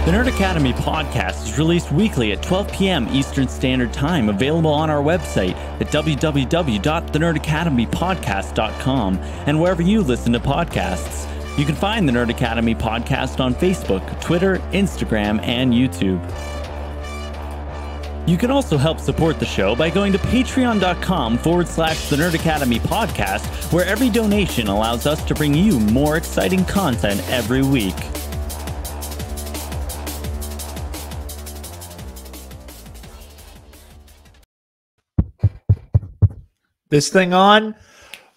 The Nerd Academy podcast is released weekly at 12 p.m. Eastern Standard Time, available on our website at www.thenerdacademypodcast.com and wherever you listen to podcasts. You can find the Nerd Academy podcast on Facebook, Twitter, Instagram, and YouTube. You can also help support the show by going to patreon.com/The Nerd Academy podcast, where every donation allows us to bring you more exciting content every week. This thing on.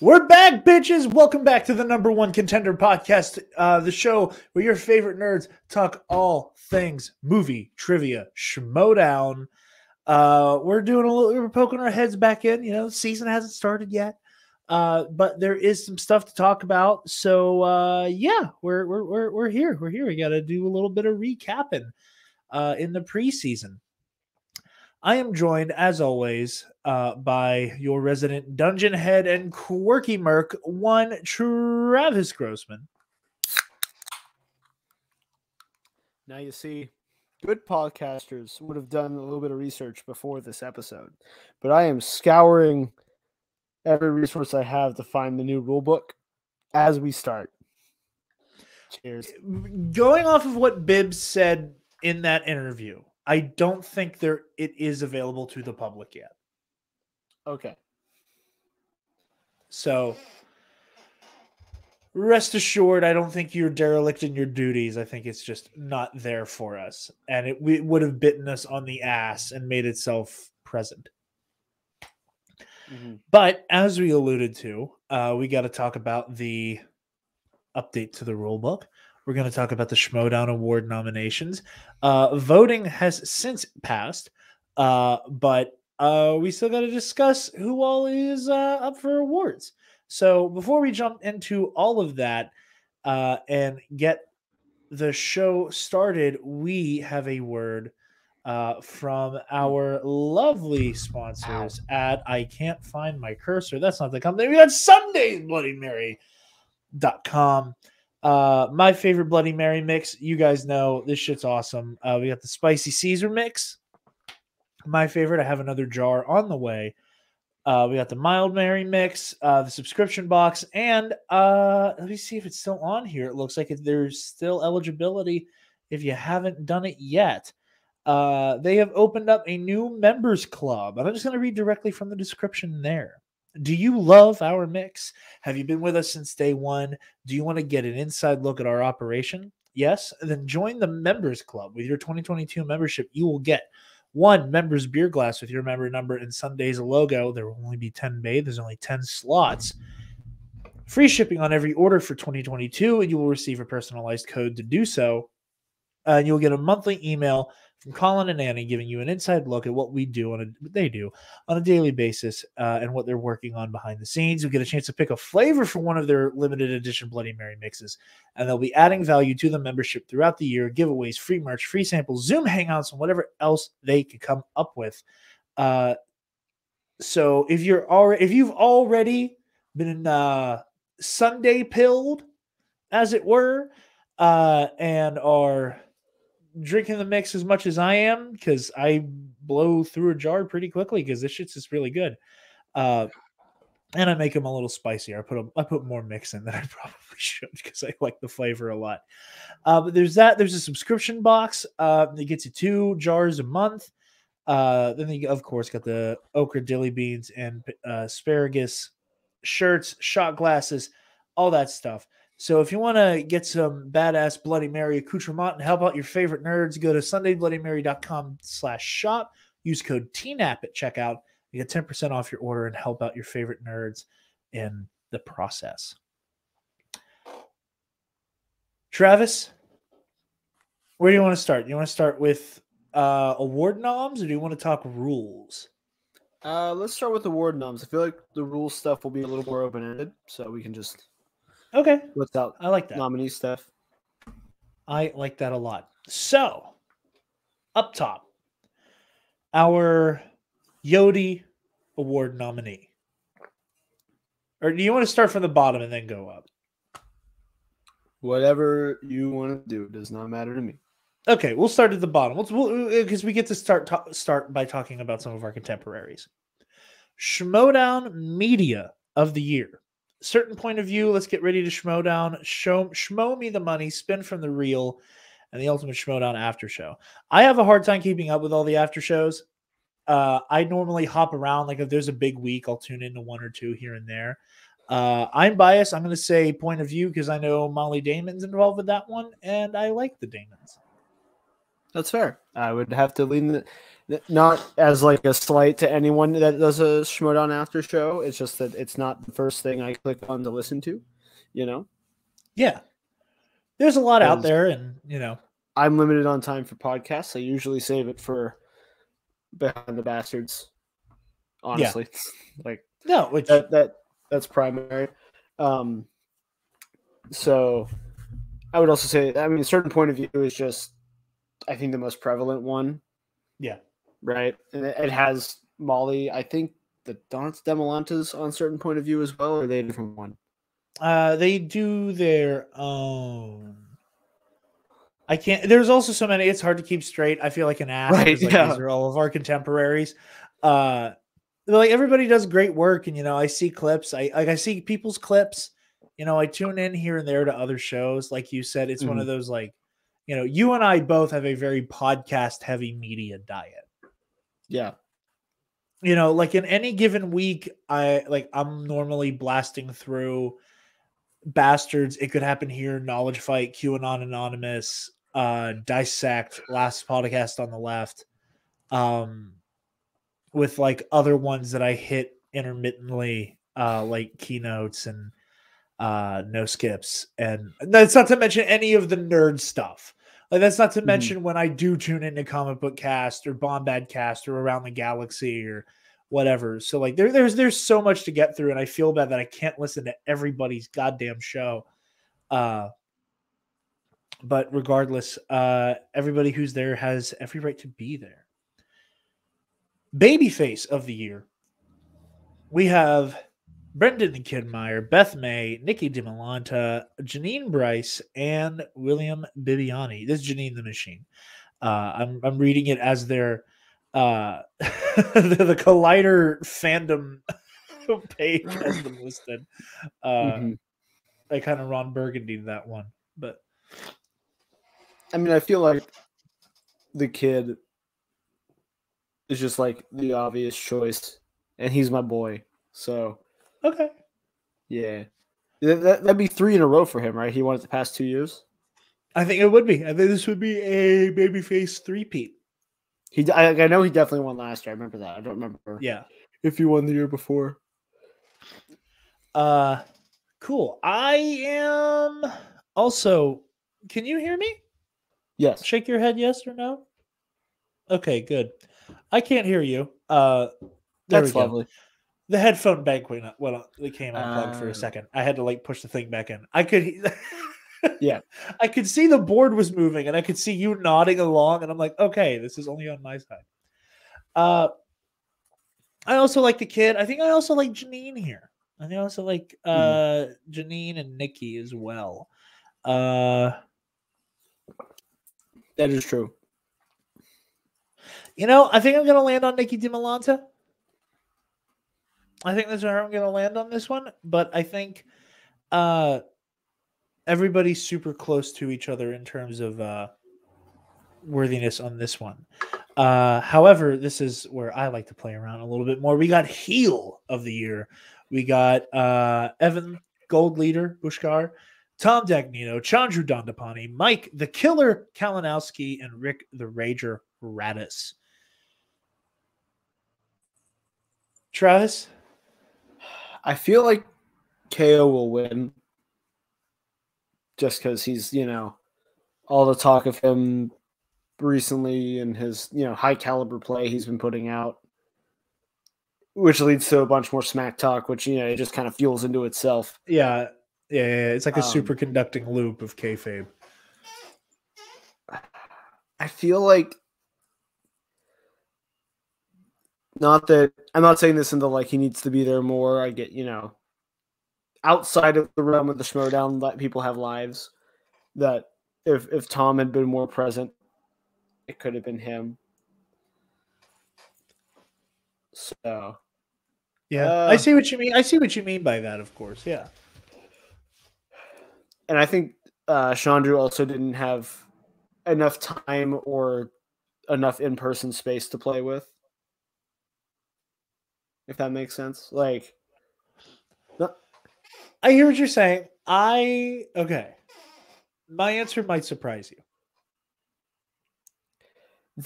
We're back, bitches. Welcome back to the #1 Contender podcast, the show where your favorite nerds talk all things movie, trivia, Schmoedown. We're poking our heads back in. You know, the season hasn't started yet, but there is some stuff to talk about. So yeah, we're here. We're here. We got to do a little bit of recapping in the preseason. I am joined, as always, by your resident dungeon head and quirky merc, one Travis Grossman. Now you see, good podcasters would have done a little bit of research before this episode, but I am scouring every resource I have to find the new rulebook as we start. Cheers. Going off of what Bibbs said in that interview, I don't think it is available to the public yet. Okay. So rest assured, I don't think you're derelict in your duties. I think it's just not there for us. And it would have bitten us on the ass and made itself present. Mm-hmm. But as we alluded to, we got to talk about the update to the rulebook. We're going to talk about the Schmoedown Award nominations. Voting has since passed, but we still got to discuss who all is up for awards. So before we jump into all of that and get the show started, we have a word from our lovely sponsors at, I can't find my cursor. That's not the company. We got SundaysBloodyMary.com. My favorite Bloody Mary mix. You guys know this shit's awesome. We got the spicy Caesar mix. My favorite. I have another jar on the way. We got the mild Mary mix, the subscription box, and let me see if it's still on here. It looks like there's still eligibility if you haven't done it yet. They have opened up a new members club. I'm just going to read directly from the description there. Do you love our mix? Have you been with us since day one? Do you want to get an inside look at our operation? Yes? Then join the members club. With your 2022 membership, you will get one members beer glass with your member number and Sunday's logo. There will only be 10 made. There's only 10 slots. Free shipping on every order for 2022, and you will receive a personalized code to do so. And you'll get a monthly email from Colin and Annie giving you an inside look at what they do on a daily basis and what they're working on behind the scenes. You'll get a chance to pick a flavor for one of their limited edition Bloody Mary mixes, and they'll be adding value to the membership throughout the year, giveaways, free merch, free samples, Zoom hangouts, and whatever else they could come up with. So if you've already been Sunday pilled, as it were, and are drinking the mix as much as I am, because I blow through a jar pretty quickly because this shit's just really good. And I make them a little spicier. I put more mix in than I probably should because I like the flavor a lot. But there's that. There's a subscription box that gets you 2 jars a month. Then you, of course, got the okra dilly beans and asparagus shirts, shot glasses, all that stuff. So if you want to get some badass Bloody Mary accoutrement and help out your favorite nerds, go to sundaybloodymary.com/shop. Use code TNAP at checkout. You get 10% off your order and help out your favorite nerds in the process. Travis, where do you want to start? You want to start with award noms, or do you want to talk rules? Let's start with award noms. I feel like the rule stuff will be a little more open-ended, so we can just... Okay. Without I like that. Nominee stuff. I like that a lot. So, up top, our Yodi Award nominee. Or do you want to start from the bottom and then go up? Whatever you want to do does not matter to me. Okay, we'll start at the bottom. Because we get to start by talking about some of our contemporaries. Schmoedown Media of the Year. Certain point of view. Let's get ready to Schmoedown. Schmo me the money. Spin from the reel, and the ultimate Schmoedown after show. I have a hard time keeping up with all the after shows. I normally hop around. Like if there's a big week, I'll tune into one or two here and there. I'm biased. I'm going to say point of view because I know Molly Damon's involved with that one, and I like the Damons. That's fair. I would have to lean not as like a slight to anyone that does a Schmoedown after show. It's just that it's not the first thing I click on to listen to, you know? Yeah. There's a lot out there, and, I'm limited on time for podcasts. I usually save it for Behind the Bastards, honestly. Yeah. Like, no, that's primary. So I would also say, a certain point of view is just, I think, the most prevalent one. Yeah. Right. And it has Molly. I think the Dance Demolantes on certain point of view as well, or are they a different one? They do their own. I can't. There's also so many. It's hard to keep straight. I feel like an ass. Right. These are all of our contemporaries. Like everybody does great work, and I see clips. I see people's clips. I tune in here and there to other shows. Like you said, it's one of those like, you and I both have a very podcast heavy media diet. Yeah. Like in any given week, I'm normally blasting through Bastards, It Could Happen Here, Knowledge Fight, QAnon Anonymous, Dissect, Last Podcast on the Left, with like other ones that I hit intermittently, like Keynotes and No Skips. And that's not to mention any of the nerd stuff. Like that's not to mention when I do tune into Comic Book Cast or Bombad Cast or Around the Galaxy or whatever. So like there's so much to get through, and I feel bad that I can't listen to everybody's goddamn show. But regardless, everybody who's there has every right to be there. Babyface of the Year. We have Brendan Kidmeyer, Beth May, Nikki DiMolanta, Janine Bryce, and William Bibiani. This is Janine the Machine. I'm reading it as their the Collider fandom page has them listed. I kind of Ron Burgundy that one, but I feel like the kid is just like the obvious choice, and he's my boy. So okay, yeah, that'd be 3 in a row for him, right? He won it the past 2 years. I think it would be. I think this would be a babyface three-peat. I know he definitely won last year. I remember that. I don't remember. Yeah, if he won the year before. Cool. I am also. Can you hear me? Yes. Shake your head, yes or no. Okay, good. I can't hear you. That's lovely. The headphone bank went up. It came unplugged for a second. I had to like push the thing back in. I could. Yeah, I could see the board was moving, and I could see you nodding along, and I'm like, okay, this is only on my side. I also like the kid. I think I also like Janine here. I think I also like Janine and Nikki as well. That is true. I think I'm going to land on Nikki DiMolanta. I think that's where I'm going to land on this one, but I think everybody's super close to each other in terms of worthiness on this one. However, this is where I like to play around a little bit more. We got Heel of the Year. We got Evan Goldleader, Bushkar, Tom Dagnino, Chandru Dandapani, Mike the Killer Kalinowski, and Rick the Rager Radis. Travis? I feel like KO will win just because he's, all the talk of him recently and his, high caliber play he's been putting out, which leads to a bunch more smack talk, which, it just kind of fuels into itself. Yeah. It's like a superconducting loop of kayfabe. I feel like, not that I'm not saying this in the like he needs to be there more. I get, outside of the realm of the Schmoedown, let people have lives. That if Tom had been more present it could have been him. So yeah, I see what you mean. I see what you mean by that, of course. Yeah. and I think Chandru also didn't have enough time or enough in-person space to play with. If that makes sense. Like, I hear what you're saying. Okay. My answer might surprise you.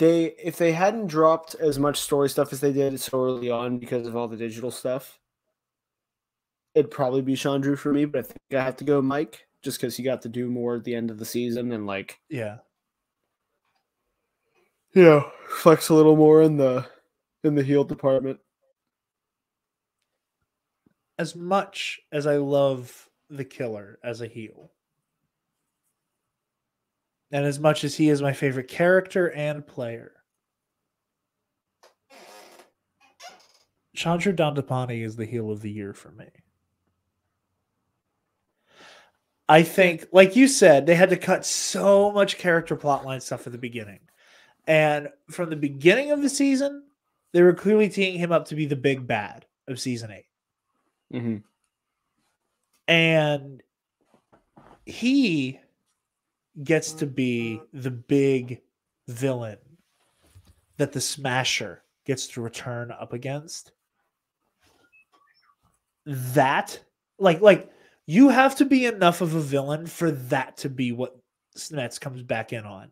if they hadn't dropped as much story stuff as they did so early on because of all the digital stuff, it'd probably be Chandru for me, but I think I have to go Mike just because he got to do more at the end of the season and like flex a little more in the heel department. As much as I love the Killer as a heel, and as much as he is my favorite character and player, Chandra Dandapani is the heel of the year for me. I think, like you said, they had to cut so much character plotline stuff at the beginning. And from the beginning of the season, they were clearly teeing him up to be the big bad of season 8. Mm-hmm. And he gets to be the big villain that the Smasher gets to return up against. That, like you have to be enough of a villain for that to be what Smets comes back in on.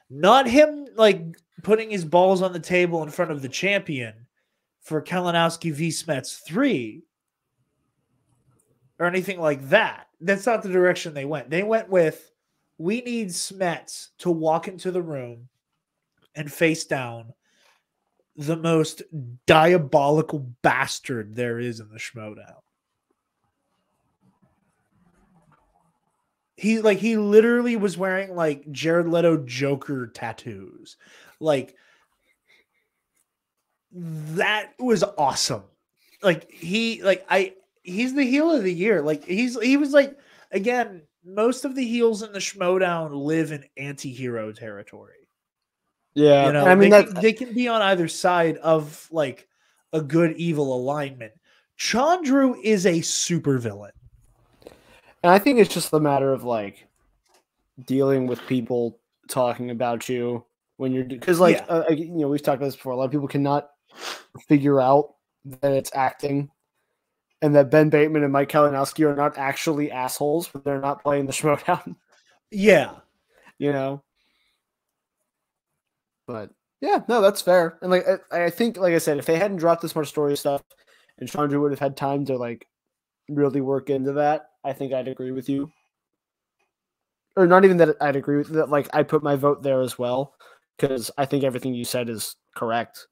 Not him like putting his balls on the table in front of the champion for Kalinowski v Smets 3 or anything like that. That's not the direction they went. They went with, we need Smets to walk into the room and face down the most diabolical bastard there is in the Schmoedown. He literally was wearing like Jared Leto Joker tattoos. Like, that was awesome. He's the heel of the year. Like he was like, again, most of the heels in the Schmoedown live in anti-hero territory. Yeah, you know, I mean they can be on either side of like a good evil alignment. Chandru is a super villain. And I think it's just a matter of like dealing with people talking about you when you're, because we've talked about this before. A lot of people cannot figure out that it's acting, and that Ben Bateman and Mike Kalinowski are not actually assholes, but they're not playing the Schmoedown. Yeah, But yeah, no, that's fair. And like I think, like I said, if they hadn't dropped this much story stuff, and Chandru would have had time to like really work into that, I think I'd agree with you. Or not even that I'd agree with that. Like, I put my vote there as well, because I think everything you said is correct.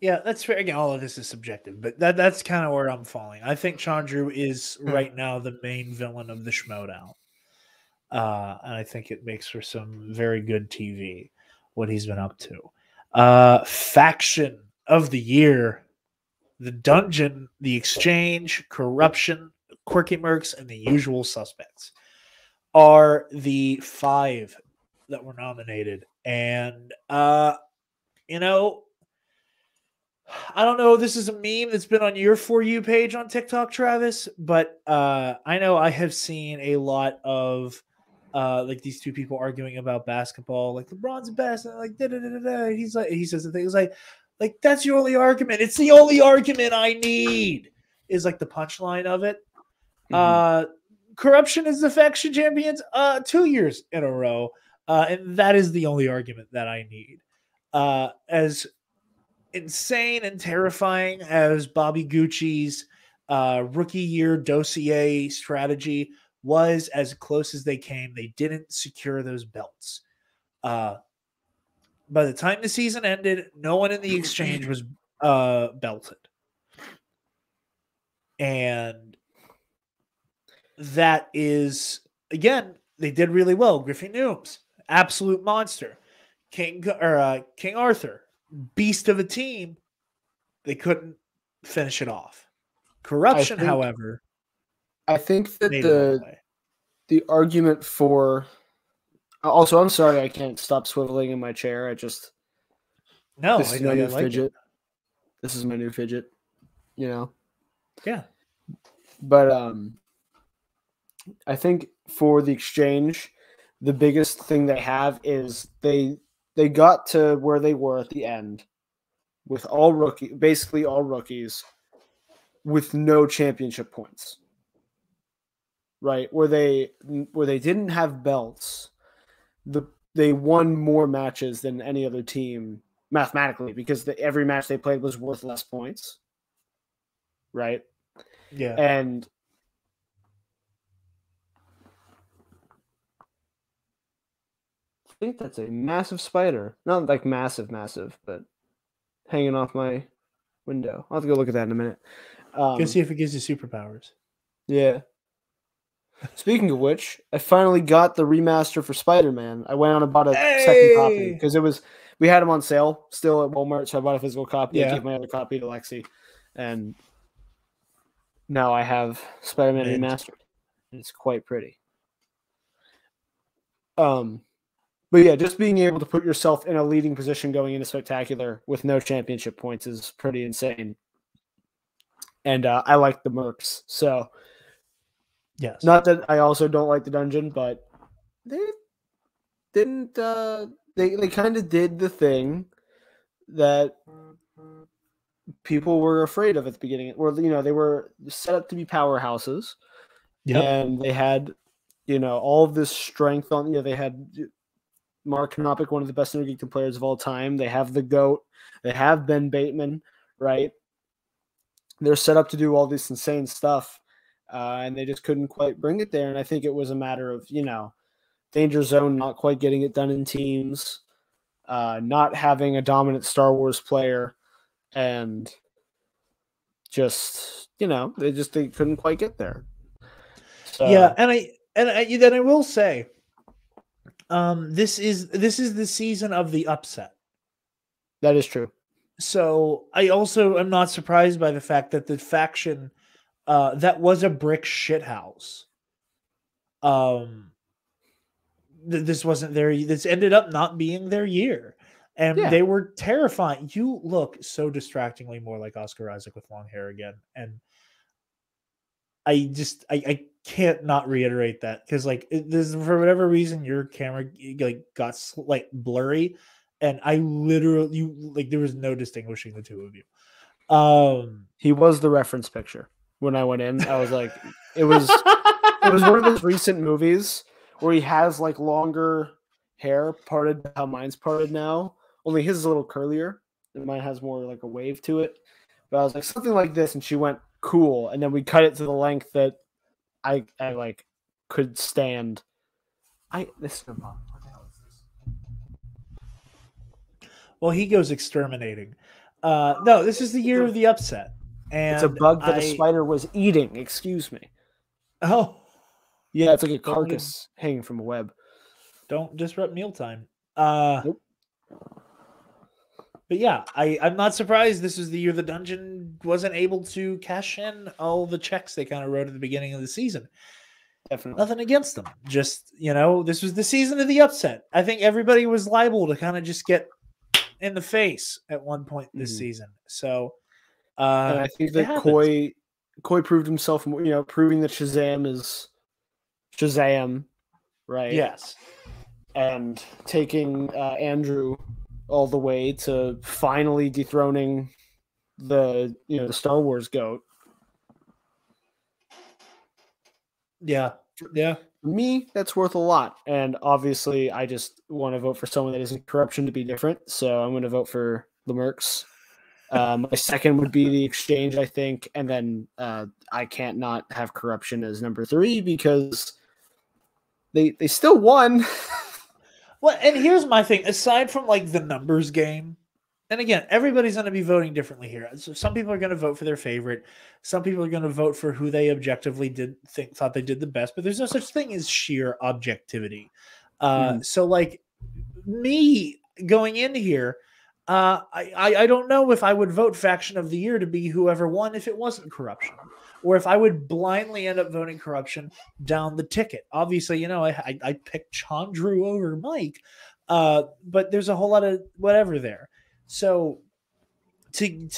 Yeah, that's fair. Again, all of this is subjective, but that's kind of where I'm falling. I think Chandru is right now the main villain of the Schmoedown. And I think it makes for some very good TV, what he's been up to. Faction of the year: the Dungeon, the Exchange, Corruption, Quirky Mercs, and the Usual Suspects are the 5 that were nominated. And I don't know, this is a meme that's been on your For You page on TikTok, Travis, but I know I have seen a lot of like these two people arguing about basketball, like LeBron's the best, and like da-da-da-da-da. He says the things like that's your only argument. It's the only argument I need, is like the punchline of it. Mm-hmm. Corruption is the faction champions 2 years in a row, and that is the only argument that I need. As insane and terrifying as Bobby Gucci's rookie year dossier strategy was, as close as they came, they didn't secure those belts. By the time the season ended, no one in the Exchange was belted. And that is, again, they did really well. Griffin Newman, absolute monster. King Arthur, beast of a team. They couldn't finish it off. Corruption, however, I think that the argument for Also, I'm sorry I can't stop swiveling in my chair. This is my new fidget. This is my new fidget, Yeah. But I think for the exchange, the biggest thing they have is they got to where they were at the end with basically all rookies with no championship points. Right? Where they didn't have belts. They won more matches than any other team mathematically because every match they played was worth less points. Right? Yeah. And I think that's a massive spider. Not like massive, but hanging off my window. I'll have to go look at that in a minute. Go see if it gives you superpowers. Yeah. Speaking of which, I finally got the remaster for Spider-Man. I went on and bought a second copy because we had them on sale still at Walmart, so I bought a physical copy. I gave my other copy to Lexi, and now I have Spider-Man remastered. It's quite pretty. But yeah, just being able to put yourself in a leading position going into Spectacular with no championship points is pretty insane. And I like the Mercs, so. Yes. Not that I also don't like the dungeon, but they didn't. They kind of did the thing that people were afraid of at the beginning, or they were set up to be powerhouses, and they had all of this strength on. They had Mark Knopic, one of the best Intergeekdom players of all time. They have the GOAT. They have Ben Bateman, right? They're set up to do all this insane stuff. And they just couldn't quite bring it there. And I think it was a matter of, Danger Zone not quite getting it done in teams, not having a dominant Star Wars player, and just, they couldn't quite get there. So, yeah, and I will say, this is the season of the upset. That is true. So I also am not surprised by the fact that the faction that was a brick shithouse. This wasn't their. This ended up not being their year, and they were terrifying. You look so distractingly more like Oscar Isaac with long hair again, and I can't not reiterate that because this for whatever reason your camera got blurry, and I literally there was no distinguishing the two of you. He was the reference picture. When I went in, I was like, it was one of those recent movies where he has longer hair parted how mine's parted now. Only his is a little curlier, and mine has more a wave to it. But I was like, something like this, and she went, cool. And then we cut it to the length that I could stand. This is what the hell is this? Well, he goes exterminating. No, this is the year of the upset. And it's a bug that a spider was eating. Excuse me. Oh. Yeah, it's like a carcass hanging from a web. Don't disrupt mealtime. Nope. But yeah, I'm not surprised this is the year the dungeon wasn't able to cash in all the checks they kind of wrote at the beginning of the season. Definitely. Nothing against them. Just, this was the season of the upset. I think everybody was liable to kind of just get in the face at one point this season. So, and I think that Koi proved himself, proving that Shazam is Shazam, right? Yes. And taking Andrew all the way to finally dethroning the Star Wars GOAT. Yeah. Yeah. For me, that's worth a lot. And obviously, I just want to vote for someone that isn't corruption to be different. So I'm going to vote for the Mercs. My second would be the exchange, I think. And then I can't not have corruption as number 3 because they still won. Well, and here's my thing. Aside from the numbers game, and again, everybody's going to be voting differently here. So some people are going to vote for their favorite. Some people are going to vote for who they objectively thought they did the best. But there's no such thing as sheer objectivity. So me going in here, I don't know if I would vote faction of the year to be whoever won if it wasn't corruption. or if I would blindly end up voting corruption down the ticket. Obviously, I picked Chandru over Mike, but there's a whole lot of whatever there. So to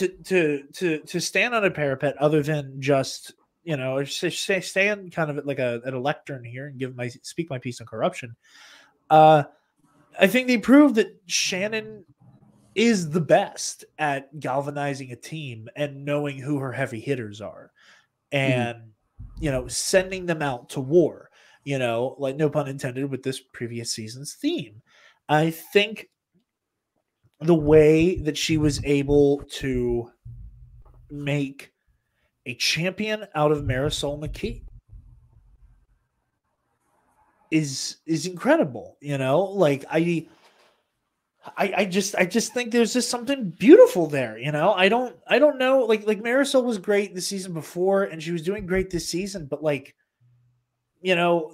stand on a parapet other than just stand kind of like at a lectern here and speak my piece on corruption. I think they proved that Shannon is the best at galvanizing a team and knowing who her heavy hitters are, and sending them out to war. Like, no pun intended with this previous season's theme. I think the way that she was able to make a champion out of Marisol McKee is incredible. Like I just think there's just something beautiful there. I don't know. Like Marisol was great the season before, and she was doing great this season, but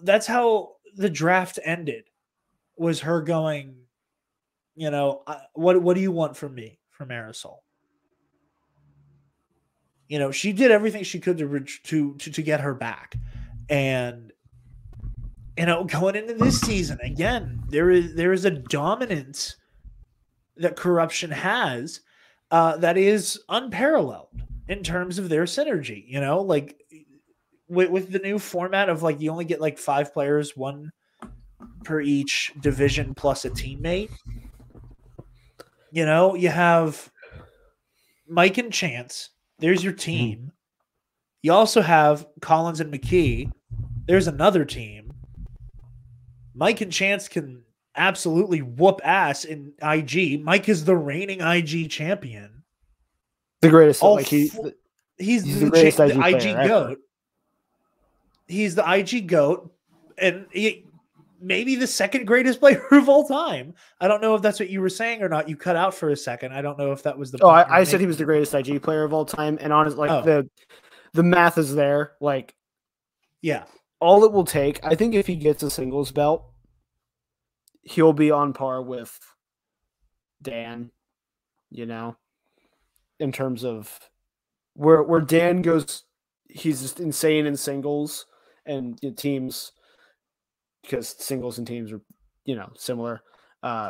that's how the draft ended, was her going, what do you want from me, from Marisol? She did everything she could to get her back. And, going into this season, again, there is a dominance that corruption has that is unparalleled in terms of their synergy. Like with the new format of you only get 5 players, 1 per each division plus a teammate. You have Mike and Chance. There's your team. You also have Collins and McKee. There's another team. Mike and Chance can absolutely whoop ass in IG. Mike is the reigning IG champion. The greatest. He's the greatest IG GOAT. He's the IG GOAT. And maybe the second greatest player of all time. I don't know if that's what you were saying or not. You cut out for a second. I don't know if that was the. I said he was the greatest IG player of all time, and honestly, the math is there. Yeah, all it will take. I think if he gets a singles belt, he'll be on par with Dan. In terms of where Dan goes, he's just insane in singles and teams. Because singles and teams are, similar.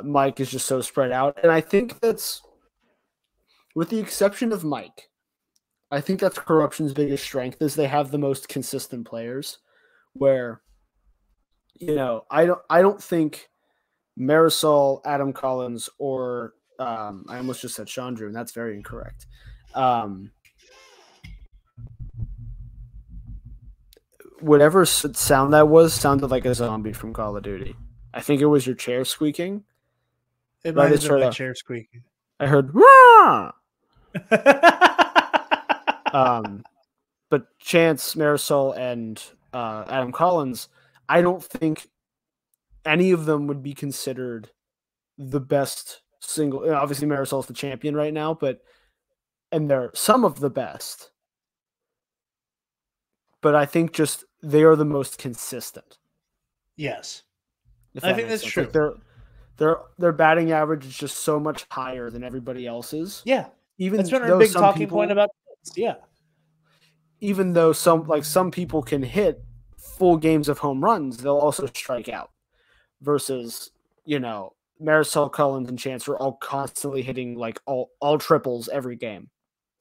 Mike is just so spread out. And I think that's, with the exception of Mike, I think that's Corruption's biggest strength, is they have the most consistent players where, I don't think Marisol, Adam Collins, or I almost just said Chandru, and that's very incorrect. Whatever sound that was sounded like a zombie from Call of Duty. I think it was your chair squeaking. It might have been my chair squeaking. I heard, Wah! But Chance, Marisol, and Adam Collins, I don't think any of them would be considered the best single. Obviously, Marisol's the champion right now, and they're some of the best. But I think just they are the most consistent. Yes, I think that's true. Their batting average is just so much higher than everybody else's. Yeah, that's been a big talking point about this. Yeah, even though some people can hit full games of home runs, they'll also strike out. Versus, Marisol, Collins, and Chance are all constantly hitting all triples every game.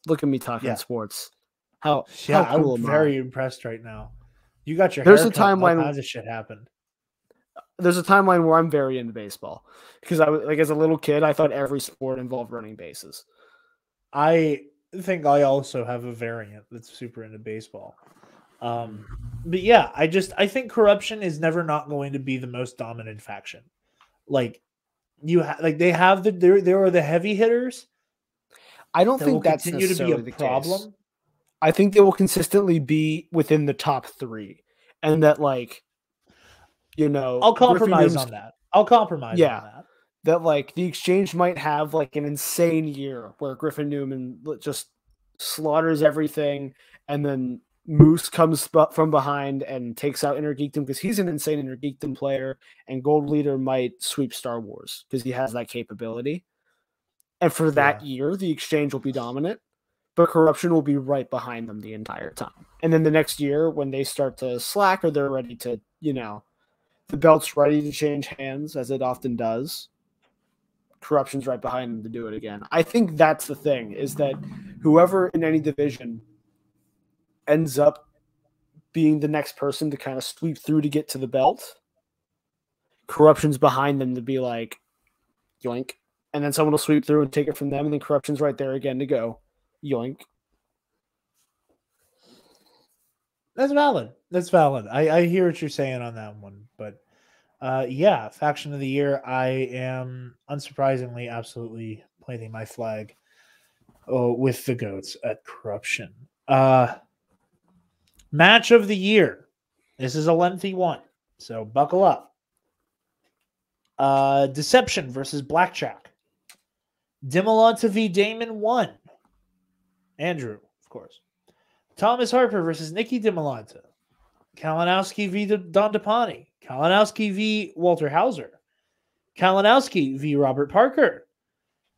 Look at me talking sports. How cool I'm very impressed right now. You got your There's a haircut, timeline. all kinds of shit happened. There's a timeline where I'm very into baseball because I was as a little kid, I thought every sport involved running bases. I think I also have a variant that's super into baseball. But yeah, I think Corruption is never not going to be the most dominant faction. They have there are the heavy hitters. I don't think that's continue to be a problem. Case. I think they will consistently be within the top 3, and that I'll compromise on that. On that. That the exchange might have an insane year where Griffin Newman just slaughters everything, and then Moose comes from behind and takes out Inner Geekdom because he's an insane Inner Geekdom player, and Gold Leader might sweep Star Wars because he has that capability. And for that year, the exchange will be dominant. but Corruption will be right behind them the entire time. And then the next year, when they start to slack or they're ready to, the belt's ready to change hands, as it often does, Corruption's right behind them to do it again. I think that's the thing, is that whoever in any division ends up being the next person to kind of sweep through to get to the belt, Corruption's behind them to be like, yoink. And then someone will sweep through and take it from them, and then Corruption's right there again to go, yoink. That's valid. That's valid. I hear what you're saying on that one. But yeah, Faction of the Year, I am unsurprisingly absolutely planting my flag with the GOATs at Corruption. Match of the Year. This is a lengthy one, so buckle up. Deception versus Blackjack. Dimolanta v. Damon won. Andrew, of course. Thomas Harper versus Nikki Dimolanta. Kalinowski v. Don Depani. Kalinowski v. Walter Hauser. Kalinowski v. Robert Parker.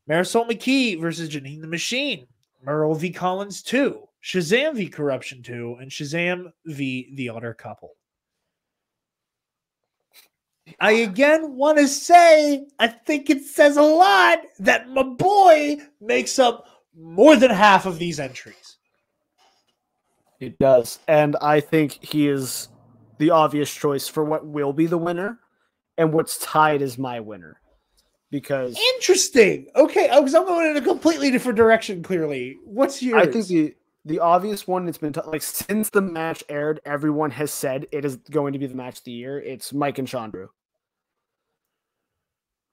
Marisol McKee versus Janine the Machine. Merle v. Collins 2. Shazam v. Corruption 2. And Shazam v. The Otter Couple. I again want to say, I think it says a lot that my boy makes up more than half of these entries. It does. And I think he is the obvious choice for what will be the winner, and what's tied is my winner. Because interesting. Okay, because I'm going in a completely different direction, clearly. What's yours? I think the obvious one that's been since the match aired, everyone has said it is going to be the match of the year. It's Mike and Chandru.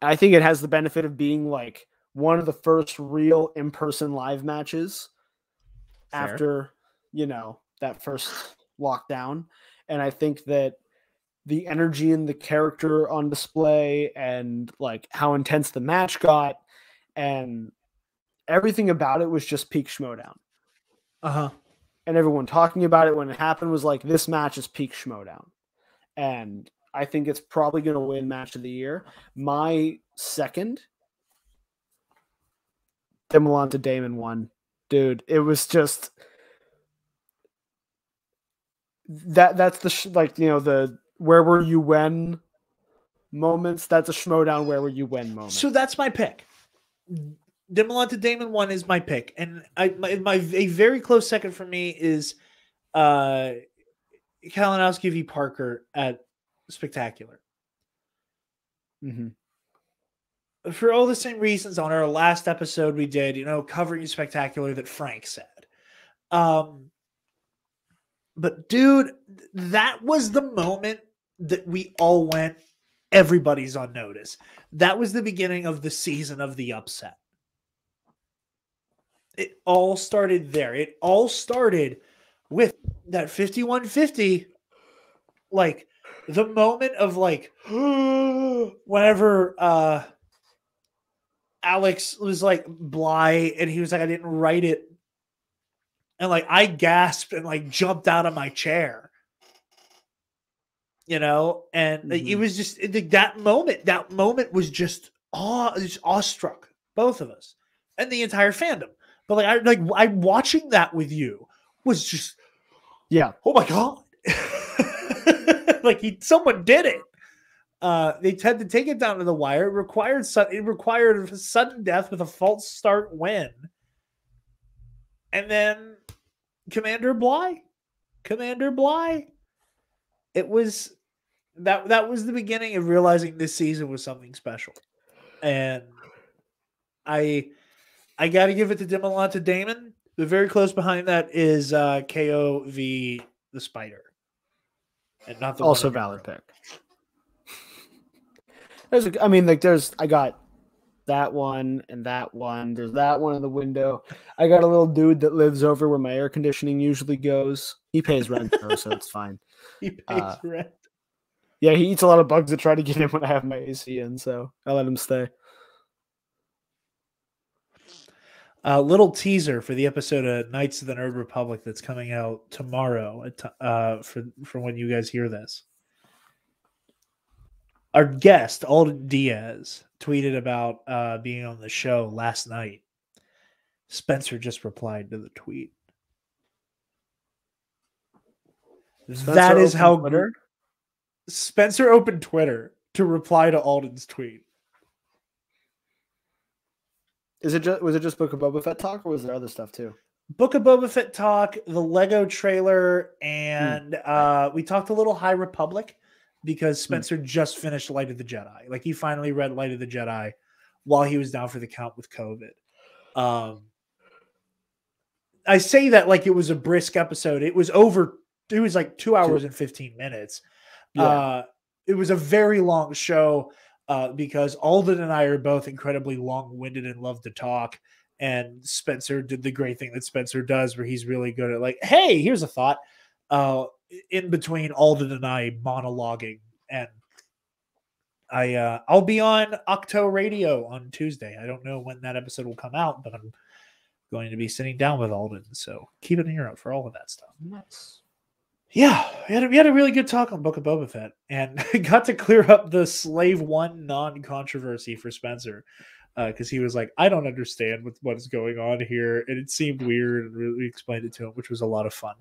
I think it has the benefit of being like one of the first real in-person live matches after, that first lockdown. And I think that the energy and the character on display and like how intense the match got and everything about it was just peak Schmoedown. Uh-huh. And everyone talking about it when it happened was like, this match is peak Schmoedown. And I think it's probably going to win match of the year. My second, Dimolanta Damon won. Dude, it was just that's the the where were you when moments. That's a Schmoedown where were you when moment. So that's my pick. Dimolanta Damon 1 is my pick, and a very close second for me is Kalinowski v. Parker at Spectacular. Mm-hmm. For all the same reasons on our last episode we did, covering Spectacular that Frank said. But dude, that was the moment that we all went, everybody's on notice. That was the beginning of the season of the upset. It all started there. It all started with that 51-50, like the moment of like, whenever Alex was like Bly and he was like, I didn't write it. And like, I gasped and like jumped out of my chair, and it was just that moment was just awestruck, both of us and the entire fandom. But I'm watching that with you was just, yeah. Oh my God. Someone did it. They had to take it down to the wire. It required a sudden death with a false start win. And then Commander Bly. It was that was the beginning of realizing this season was something special. And I got to give it to Dimolanta Damon. The very close behind that is KO v. the Spider. And not the also valid pick. I got that one and that one. There's that one in the window. I got a little dude that lives over where my air conditioning usually goes. He pays rent though, so it's fine. He pays rent. Yeah, he eats a lot of bugs that try to get in when I have my AC in, so I let him stay. A little teaser for the episode of Knights of the Nerd Republic that's coming out tomorrow for when you guys hear this. Our guest, Alden Diaz, tweeted about being on the show last night. Spencer just replied to the tweet. Spencer That is opened how Twitter? Spencer opened Twitter to reply to Alden's tweet. Was it just Book of Boba Fett talk, or was there other stuff too? Book of Boba Fett talk, the Lego trailer, and we talked a little High Republic because Spencer just finished Light of the Jedi. Like, he finally read Light of the Jedi while he was down for the count with COVID. I say that like it was a brisk episode. It was like 2 hours and 15 minutes. Yeah. It was a very long show because Alden and I are both incredibly long-winded and love to talk. And Spencer did the great thing that Spencer does, where he's really good at like, hey, here's a thought. In between Alden and I monologuing, and I'll be on Octo Radio on Tuesday. I don't know when that episode will come out, but I'm going to be sitting down with Alden, so keep an ear out for all of that stuff. Nice. Yeah, we had a really good talk on Book of Boba Fett, and got to clear up the Slave One non-controversy for Spencer. Because he was like, I don't understand what is going on here, and it seemed weird, and we explained it to him, which was a lot of fun.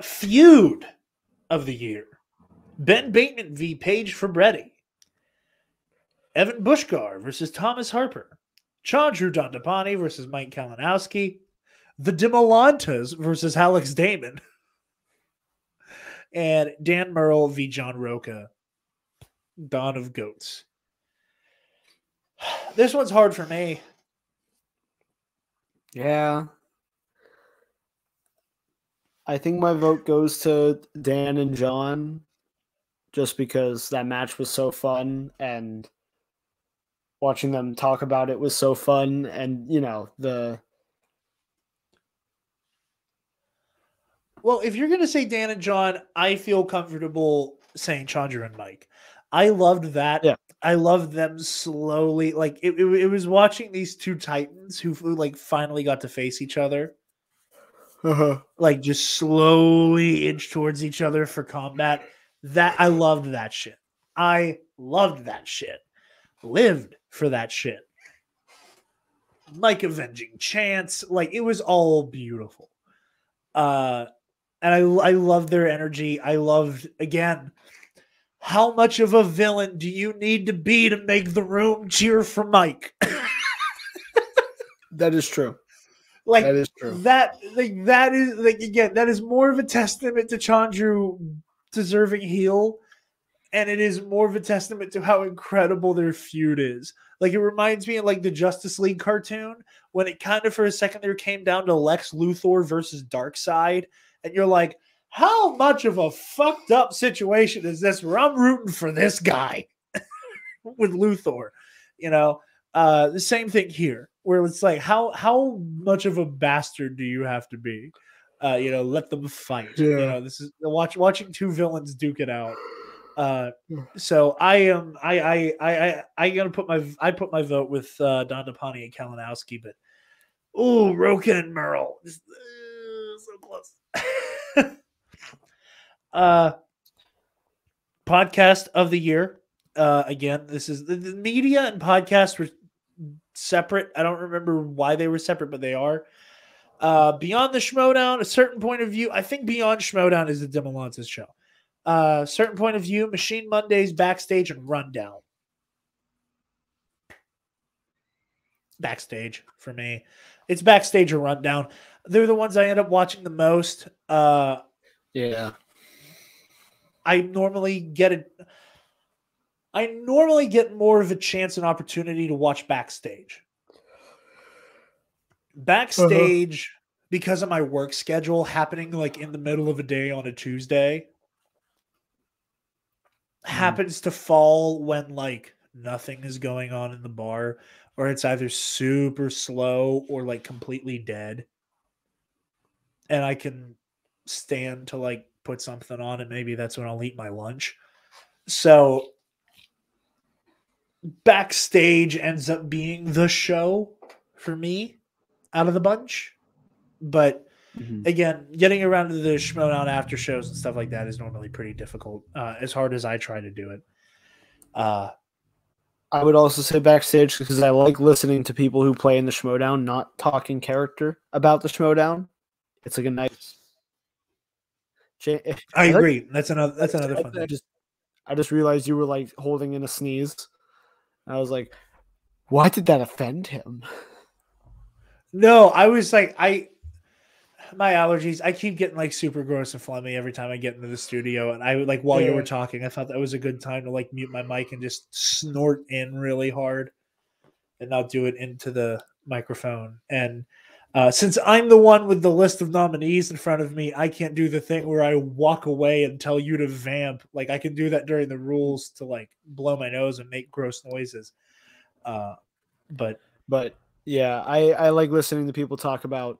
Feud of the year: Ben Bateman v. Paige Fabretti, Evan Bushgar versus Thomas Harper, Chandru Dandapani versus Mike Kalinowski, the Demolantas versus Alex Damon, and Dan Murrell v. John Roca, Dawn of Goats. This one's hard for me. Yeah. I think my vote goes to Dan and John, just because that match was so fun, and watching them talk about it was so fun, and Well, if you're going to say Dan and John, I feel comfortable saying Chandra and Mike. I loved that. Yeah. I loved them slowly. Like, it was watching these two titans who like finally got to face each other. Like, just slowly inch towards each other for combat. That I loved that shit. I loved that shit. Lived for that shit. Mike avenging Chance. Like, it was all beautiful. And I loved their energy. I loved, again, how much of a villain do you need to be to make the room cheer for Mike? That is true. Like, that is true. That is like, again, that is more of a testament to Chandru deserving heel, and it is more of a testament to how incredible their feud is. Like, it reminds me of like the Justice League cartoon when it kind of for a second there came down to Lex Luthor versus Darkseid, and you're like, how much of a fucked up situation is this where I'm rooting for this guy with Luthor? The same thing here, where it's like, how much of a bastard do you have to be? Let them fight. Yeah. This is watching two villains duke it out. So I put my vote with Dandapani and Kalinowski, but Roca and Merle, so close. Podcast of the year. Again, this is the media and podcasts were separate. I don't remember why they were separate, but they are. Beyond the Schmoedown, a certain point of view. I think Beyond Schmoedown is the Demolantis show. Certain point of view, Machine Mondays, Backstage, and Rundown. Backstage for me. It's Backstage or Rundown. They're the ones I end up watching the most. Yeah. I normally get more of a chance and opportunity to watch Backstage. Backstage, because of my work schedule happening like in the middle of a day on a Tuesday, happens to fall when like nothing is going on in the bar, or it's either super slow or like completely dead. And I can stand to like put something on, and maybe that's when I'll eat my lunch. So Backstage ends up being the show for me out of the bunch. But again, getting around to the Schmoedown after shows and stuff like that is normally pretty difficult, as hard as I try to do it. I would also say backstage because I like listening to people who play in the Schmoedown, not talking character about the Schmoedown. It's like a nice. I agree. That's another fun thing. I just realized you were like holding in a sneeze. I was like, why did that offend him? No, I was like, my allergies, I keep getting like super gross and phlegmy every time I get into the studio. And I would like, while you were talking, I thought that was a good time to like mute my mic and just snort in really hard and not do it into the microphone. And since I'm the one with the list of nominees in front of me, I can't do the thing where I walk away and tell you to vamp. Like I can do that during the rules to like blow my nose and make gross noises. But yeah, I like listening to people talk about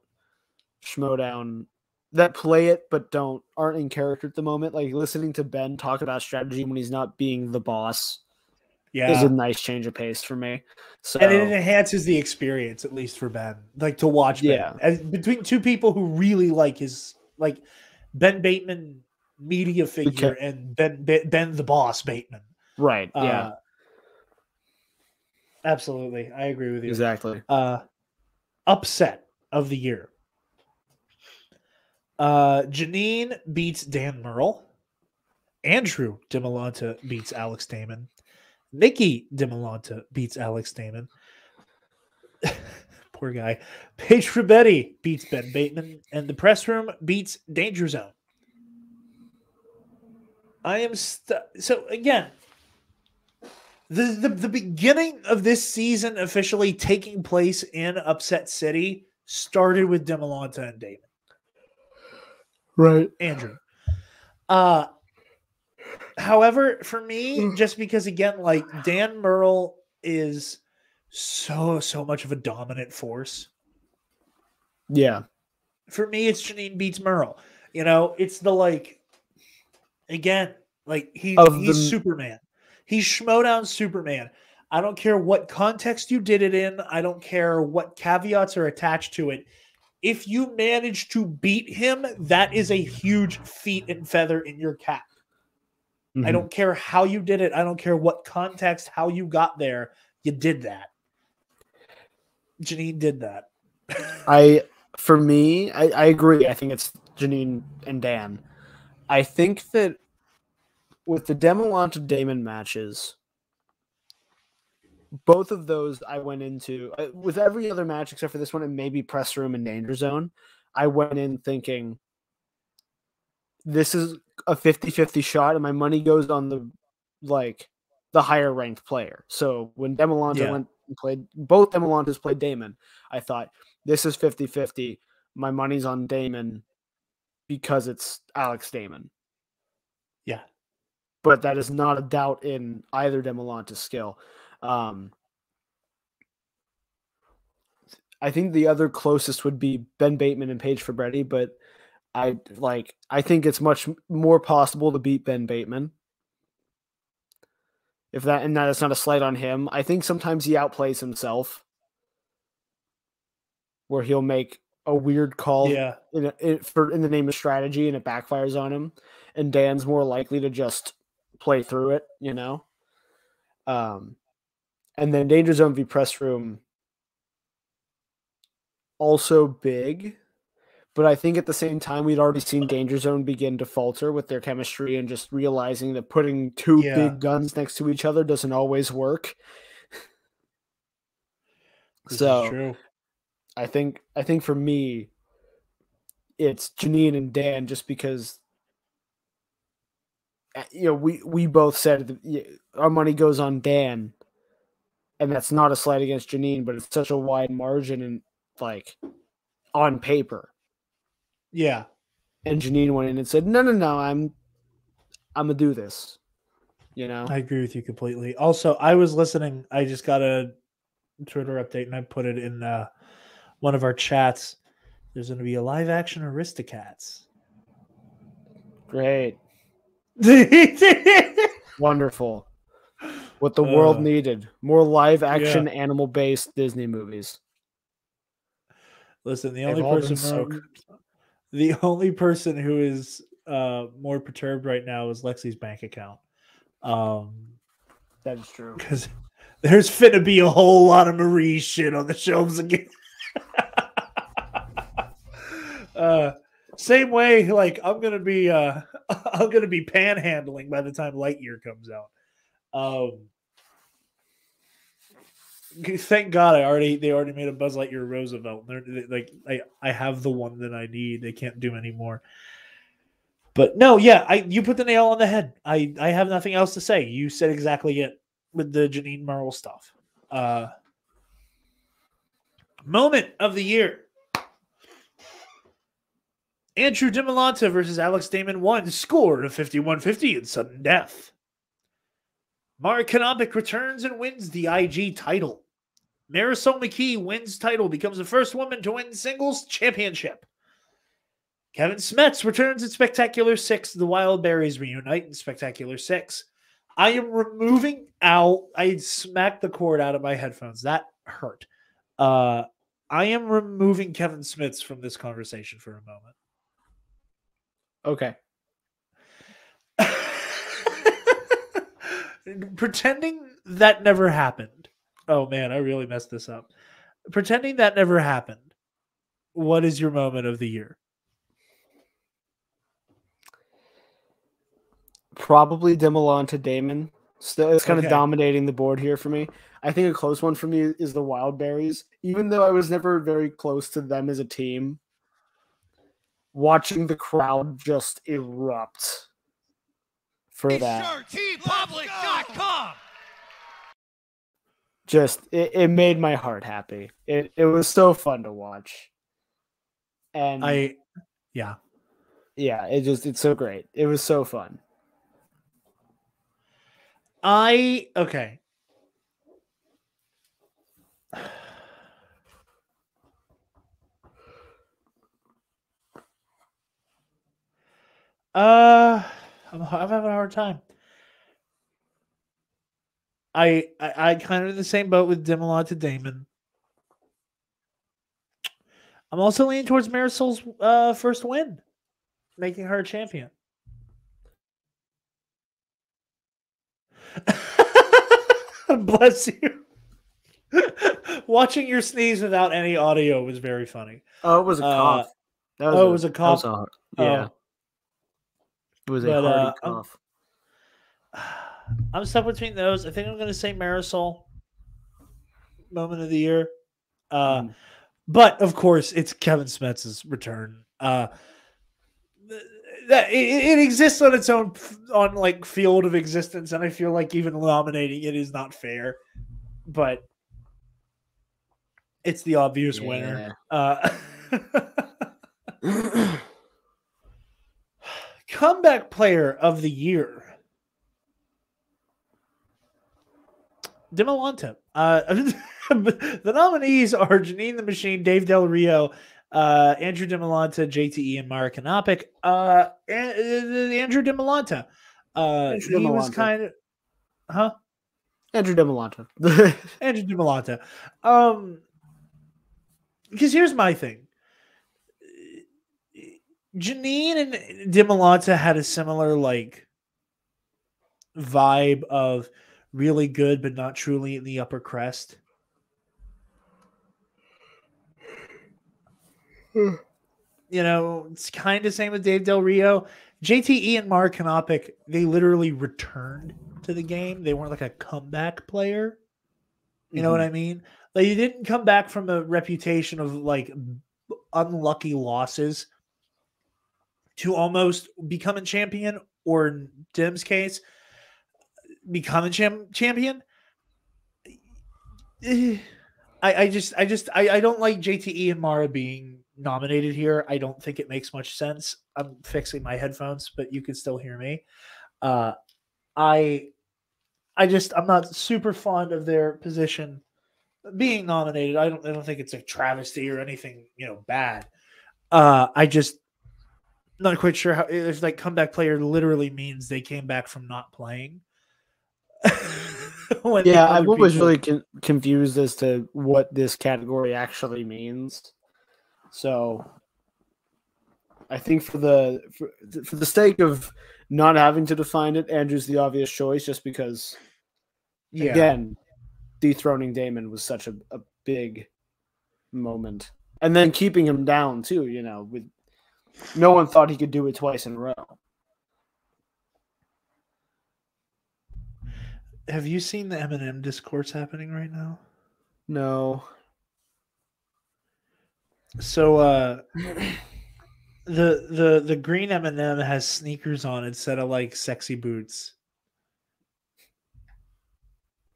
Schmoedown that play it but aren't in character at the moment. Like listening to Ben talk about strategy when he's not being the boss is a nice change of pace for me. So and it enhances the experience, at least for Ben, like to watch Ben. Yeah. And between two people who really like his like Ben Bateman media figure and Ben the boss Bateman. Right. Yeah. Absolutely. I agree with you. Exactly. Upset of the year. Janine beats Dan Murrell. Andrew DeMolanta beats Alex Damon. Nikki DeMolanta beats Alex Damon. Poor guy. Paige Frabetti beats Ben Bateman. And the press room beats Danger Zone. I am so again, the beginning of this season officially taking place in Upset City started with DeMolanta and Damon. Right. Andrew. However, for me, just because again, like Dan Murrell is so much of a dominant force. Yeah. For me, it's Janine beats Murrell. You know, it's the like again, like he's Superman. He's Schmoedown Superman. I don't care what context you did it in. I don't care what caveats are attached to it. If you manage to beat him, that is a huge feat and feather in your cap. I don't care how you did it. I don't care what context, how you got there. You did that. Janine did that. I agree. I think it's Janine and Dan. I think that with the DeMolanta Damon matches, both of those I went into with every other match except for this one and maybe press room and danger zone. I went in thinking this is a 50-50 shot and my money goes on the higher ranked player. So when DeMolanta went and played, both DeMolantas played Damon, I thought this is 50-50. My money's on Damon because it's Alex Damon. Yeah. But that is not a doubt in either DeMolanta's skill. I think the other closest would be Ben Bateman and Paige Frabetti, but I think it's much more possible to beat Ben Bateman. That is not a slight on him. I think sometimes he outplays himself, where he'll make a weird call in the name of strategy and it backfires on him, and Dan's more likely to just play through it, you know. And then Danger Zone v Press Room, also big, but I think at the same time we'd already seen Danger Zone begin to falter with their chemistry and just realizing that putting two big guns next to each other doesn't always work. This is true. I think for me, it's Janine and Dan just because we both said our money goes on Dan, and that's not a slight against Janine, but it's such a wide margin and like on paper. Yeah. And Janine went in and said, no, I'm gonna do this. You know? I agree with you completely. Also, I was listening. I just got a Twitter update and I put it in one of our chats. There's going to be a live action Aristocats. Great. Wonderful. What the world needed. More live action animal based Disney movies. Listen, the only person who is more perturbed right now is Lexi's bank account. That is true. There's finna be a whole lot of Marie shit on the shelves again. Same way, like I'm gonna be panhandling by the time Lightyear comes out. Thank God they already made a Buzz Lightyear Roosevelt. I have the one that I need. They can't do anymore. But no, yeah, you put the nail on the head. I have nothing else to say. You said exactly it with the Janine Merle stuff. Moment of the year. Andrew DiMolanta versus Alex Damon won, scored a 51-50 in sudden death. Mark Kanopik returns and wins the IG title. Marisol McKee wins title, becomes the first woman to win singles championship. Kevin Smets returns in Spectacular 6. The Wild Berries reunite in Spectacular 6. I am removing out. I smacked the cord out of my headphones. That hurt. I am removing Kevin Smets from this conversation for a moment. Okay. Pretending that never happened. Oh man, I really messed this up. Pretending that never happened. What is your moment of the year? Probably DiMolanta Damon. Still, it's kind of dominating the board here for me. I think a close one for me is the Wild Berries. Even though I was never very close to them as a team, watching the crowd just erupt for that. TeePublic.com. Just it made my heart happy. It was so fun to watch. And it's so great. It was so fun. Okay. I'm having a hard time. I kind of in the same boat with DiMolanta Damon. I'm also leaning towards Marisol's first win, making her a champion. Bless you. Watching your sneeze without any audio was very funny. Oh, it was a cough. It was a cough. Yeah. It was a hearty cough. I'm stuck between those. I think I'm going to say Marisol. Moment of the year. But, of course, it's Kevin Smets' return. It exists on its own field of existence, and I feel like even nominating it is not fair. But it's the obvious winner. Comeback player of the year. DiMolanta. The nominees are Janine the Machine, Dave Del Rio, Andrew DiMolanta, JTE, and Mara Kanopik. Andrew DiMolanta. He was kind of... Huh? Andrew DiMolanta. Andrew DiMolanta. Because here's my thing. Janine and DiMolanta had a similar vibe of really good but not truly in the upper crest. It's kind of same with Dave Del Rio. JTE and Mark Kanopik, they literally returned to the game. They weren't like a comeback player. You know what I mean? Like, you didn't come back from a reputation of unlucky losses to almost become a champion, or in Dim's case, become a champion. I don't like JTE and Mara being nominated here. I don't think it makes much sense. I'm fixing my headphones, but you can still hear me. I'm not super fond of their position being nominated. I don't think it's a travesty or anything, bad. Not quite sure how, if comeback player literally means they came back from not playing. I'm always really confused as to what this category actually means. So I think for the sake of not having to define it, Andrew's the obvious choice, just because, again, dethroning Damon was such a big moment. And then keeping him down too, with no one thought he could do it twice in a row. Have you seen the Eminem discourse happening right now? No. So the green M&M has sneakers on instead of like sexy boots.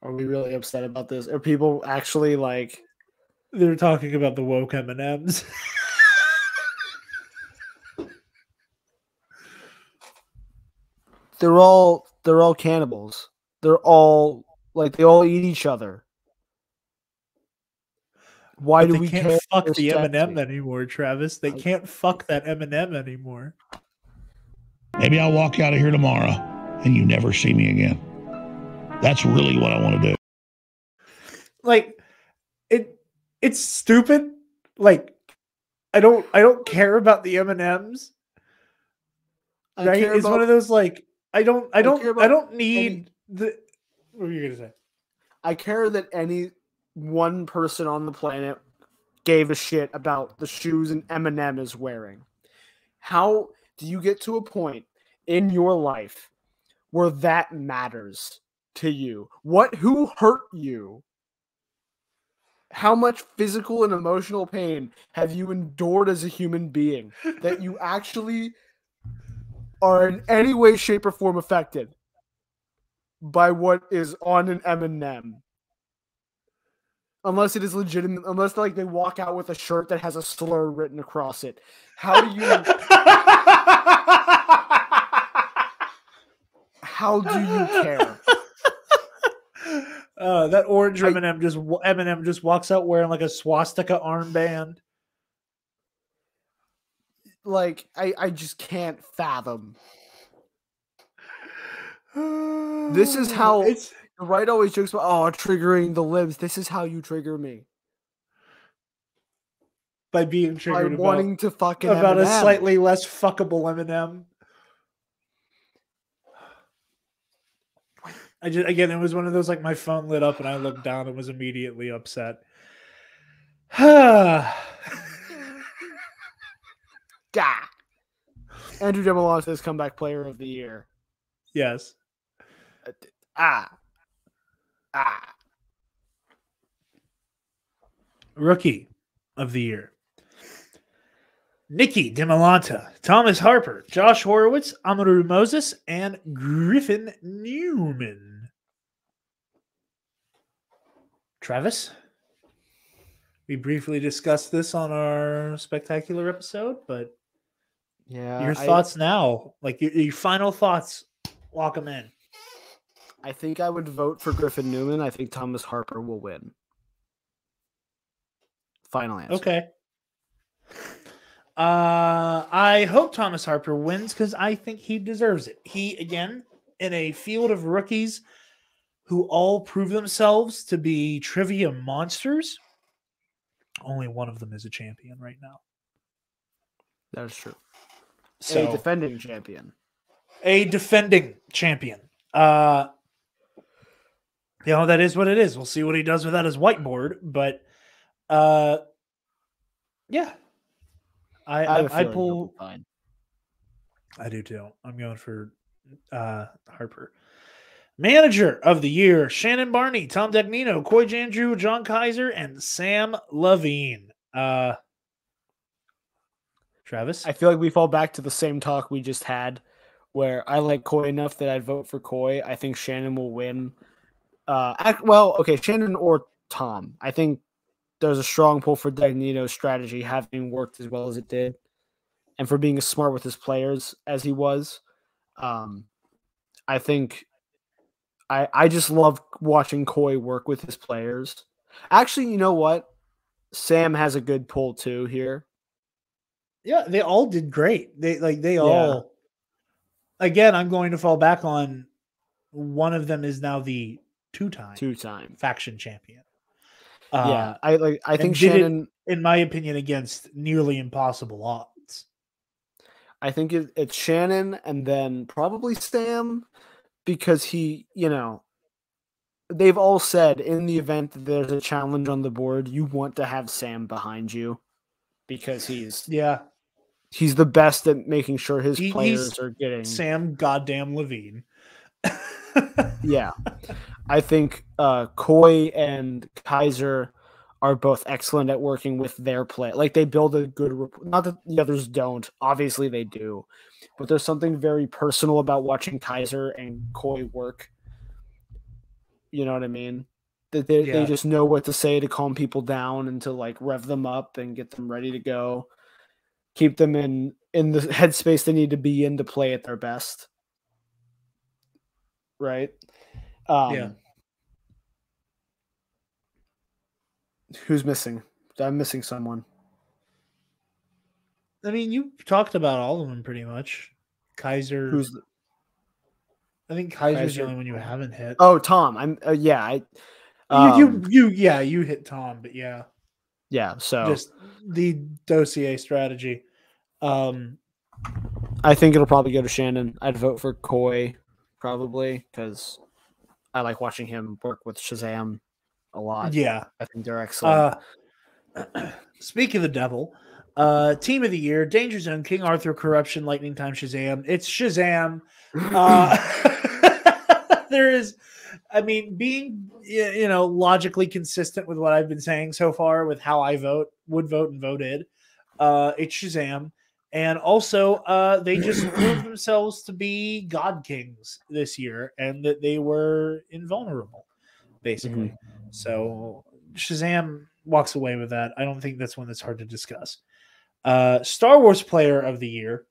Are we really upset about this? Are people actually like? They're talking about the woke M&Ms. They're all cannibals. They're all like they all eat each other. Why do we can't fuck the sexy? M&M anymore, Travis? They can't fuck that M&M anymore. Maybe I'll walk out of here tomorrow and you never see me again. That's really what I want to do. Like, it's stupid. Like, I don't care about the M&Ms. Right? It's one of those like I don't need the. What were you gonna say? I care that any one person on the planet gave a shit about the shoes an Eminem is wearing. How do you get to a point in your life where that matters to you? Who hurt you? How much physical and emotional pain have you endured as a human being that you actually are in any way, shape, or form affected by what is on an M&M? Unless it is legitimate, unless like they walk out with a shirt that has a slur written across it. How do you care? That orange Eminem just walks out wearing like a swastika armband. Like I just can't fathom. This is how the right always jokes about triggering the libs. This is how you trigger me. By being triggered by wanting to fucking about M&M. A slightly less fuckable Eminem. Again, it was one of those like my phone lit up and I looked down and was immediately upset. Gah. Andrew Demelon says comeback player of the year. Yes. Rookie of the year. Nicky DeMolanta, Thomas Harper, Josh Horowitz, Amadou Moses, and Griffin Newman. Travis? We briefly discussed this on our spectacular episode, but your thoughts now, like your final thoughts, lock them in. I think I would vote for Griffin Newman. I think Thomas Harper will win. Final answer. Okay. I hope Thomas Harper wins because I think he deserves it. He, again, in a field of rookies who all prove themselves to be trivia monsters, only one of them is a champion right now. That is true. So, a defending champion. That is what it is. We'll see what he does without his whiteboard, but yeah. I pull. Fine. I do too. I'm going for Harper. Manager of the year: Shannon Barney, Tom Dagnino, Coy Jandrew, John Kaiser, and Sam Levine. Travis, I feel like we fall back to the same talk we just had, where I like Coy enough that I'd vote for Coy. I think Shannon will win. Shannon or Tom. I think there's a strong pull for Dagnino's strategy having worked as well as it did, and for being as smart with his players as he was. I think I just love watching Coy work with his players. Actually, you know what? Sam has a good pull too here. Yeah, they all did great. All. Again, I'm going to fall back on one of them is now the two-time faction champion. I think Shannon, in my opinion, against nearly impossible odds. I think it's Shannon and then probably Sam, because he they've all said in the event that there's a challenge on the board, you want to have Sam behind you because he's the best at making sure his players are getting Sam goddamn Levine. Yeah. I think Coy and Kaiser are both excellent at working with their play. Like they build a good rapport. Not that the others don't. Obviously they do. But there's something very personal about watching Kaiser and Coy work. You know what I mean? That they just know what to say to calm people down and to like rev them up and get them ready to go. Keep them in the headspace they need to be in to play at their best. Right? Who's missing? I'm missing someone. I mean, you talked about all of them pretty much. Kaiser. I think Kaiser's the only one you haven't hit. Oh, Tom. You hit Tom, but yeah. Yeah, so just the dossier strategy. I think it'll probably go to Shannon. I'd vote for Coy probably because I like watching him work with Shazam a lot. Yeah. I think they're excellent. Speak of the devil, team of the year, Danger Zone, King Arthur, Corruption, Lightning Time, Shazam. It's Shazam. There is, I mean, being, logically consistent with what I've been saying so far with how I would vote and voted. It's Shazam. And also, they just proved themselves to be God Kings this year and that they were invulnerable, basically. Mm-hmm. So Shazam walks away with that. I don't think that's one that's hard to discuss. Star Wars Player of the Year.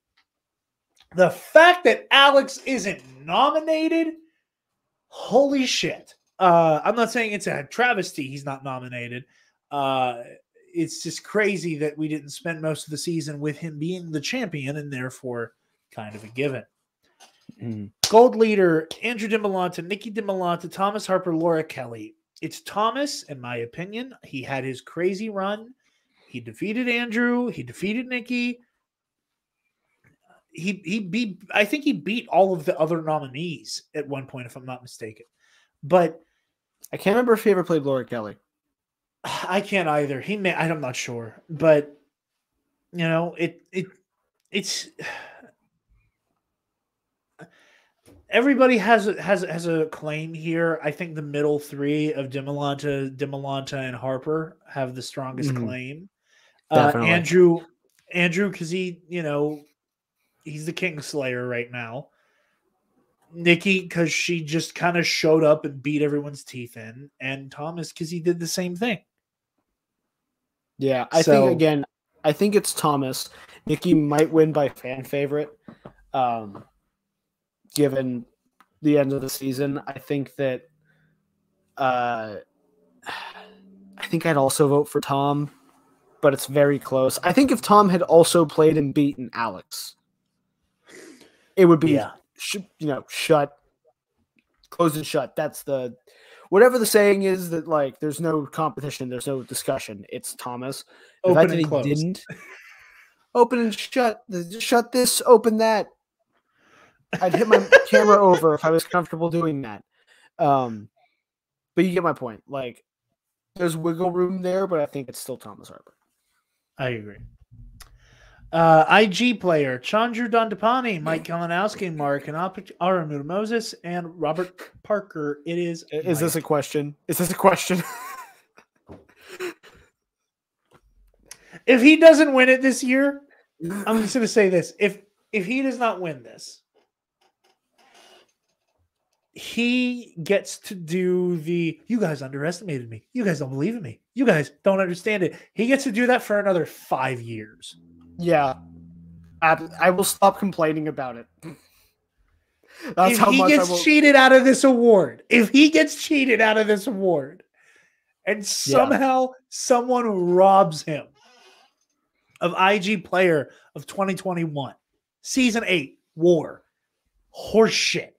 The fact that Alex isn't nominated, holy shit. I'm not saying it's a travesty he's not nominated. It's just crazy that we didn't spend most of the season with him being the champion and therefore kind of a given. Gold leader, Andrew DiMolanta, Nikki DiMolanta, Thomas Harper, Laura Kelly. It's Thomas, in my opinion. He had his crazy run. He defeated Andrew. He defeated Nikki. I think he beat all of the other nominees at one point, if I'm not mistaken. But I can't remember if he ever played Laura Kelly. I can't either. I'm not sure, but it's everybody has a claim here. I think the middle three of DiMolanta, and Harper have the strongest claim. Andrew, because he, he's the Kingslayer right now. Nikki, because she just kind of showed up and beat everyone's teeth in, and Thomas, because he did the same thing. Yeah, I think it's Thomas. Nikki might win by fan favorite, given the end of the season. I think that I think I'd also vote for Tom, but it's very close. I think if Tom had also played and beaten Alex, it would be closed and shut. That's whatever the saying is that like there's no competition, there's no discussion. It's Thomas. The fact that he didn't open and shut, shut this, open that. I'd hit my camera over if I was comfortable doing that. But you get my point. Like there's wiggle room there, but I think it's still Thomas Harper. I agree. IG player, Chandru Dandapani, Mike Kalinowski, Mark Aramuda Moses, and Robert Parker. Is this a question? Is this a question? If he doesn't win it this year, I'm just going to say this. If he does not win this, he gets to do you guys underestimated me. You guys don't believe in me. You guys don't understand it. He gets to do that for another 5 years. Yeah, I will stop complaining about it. That's if he gets cheated out of this award, and somehow someone robs him of IG Player of 2021, Season 8, War, horseshit,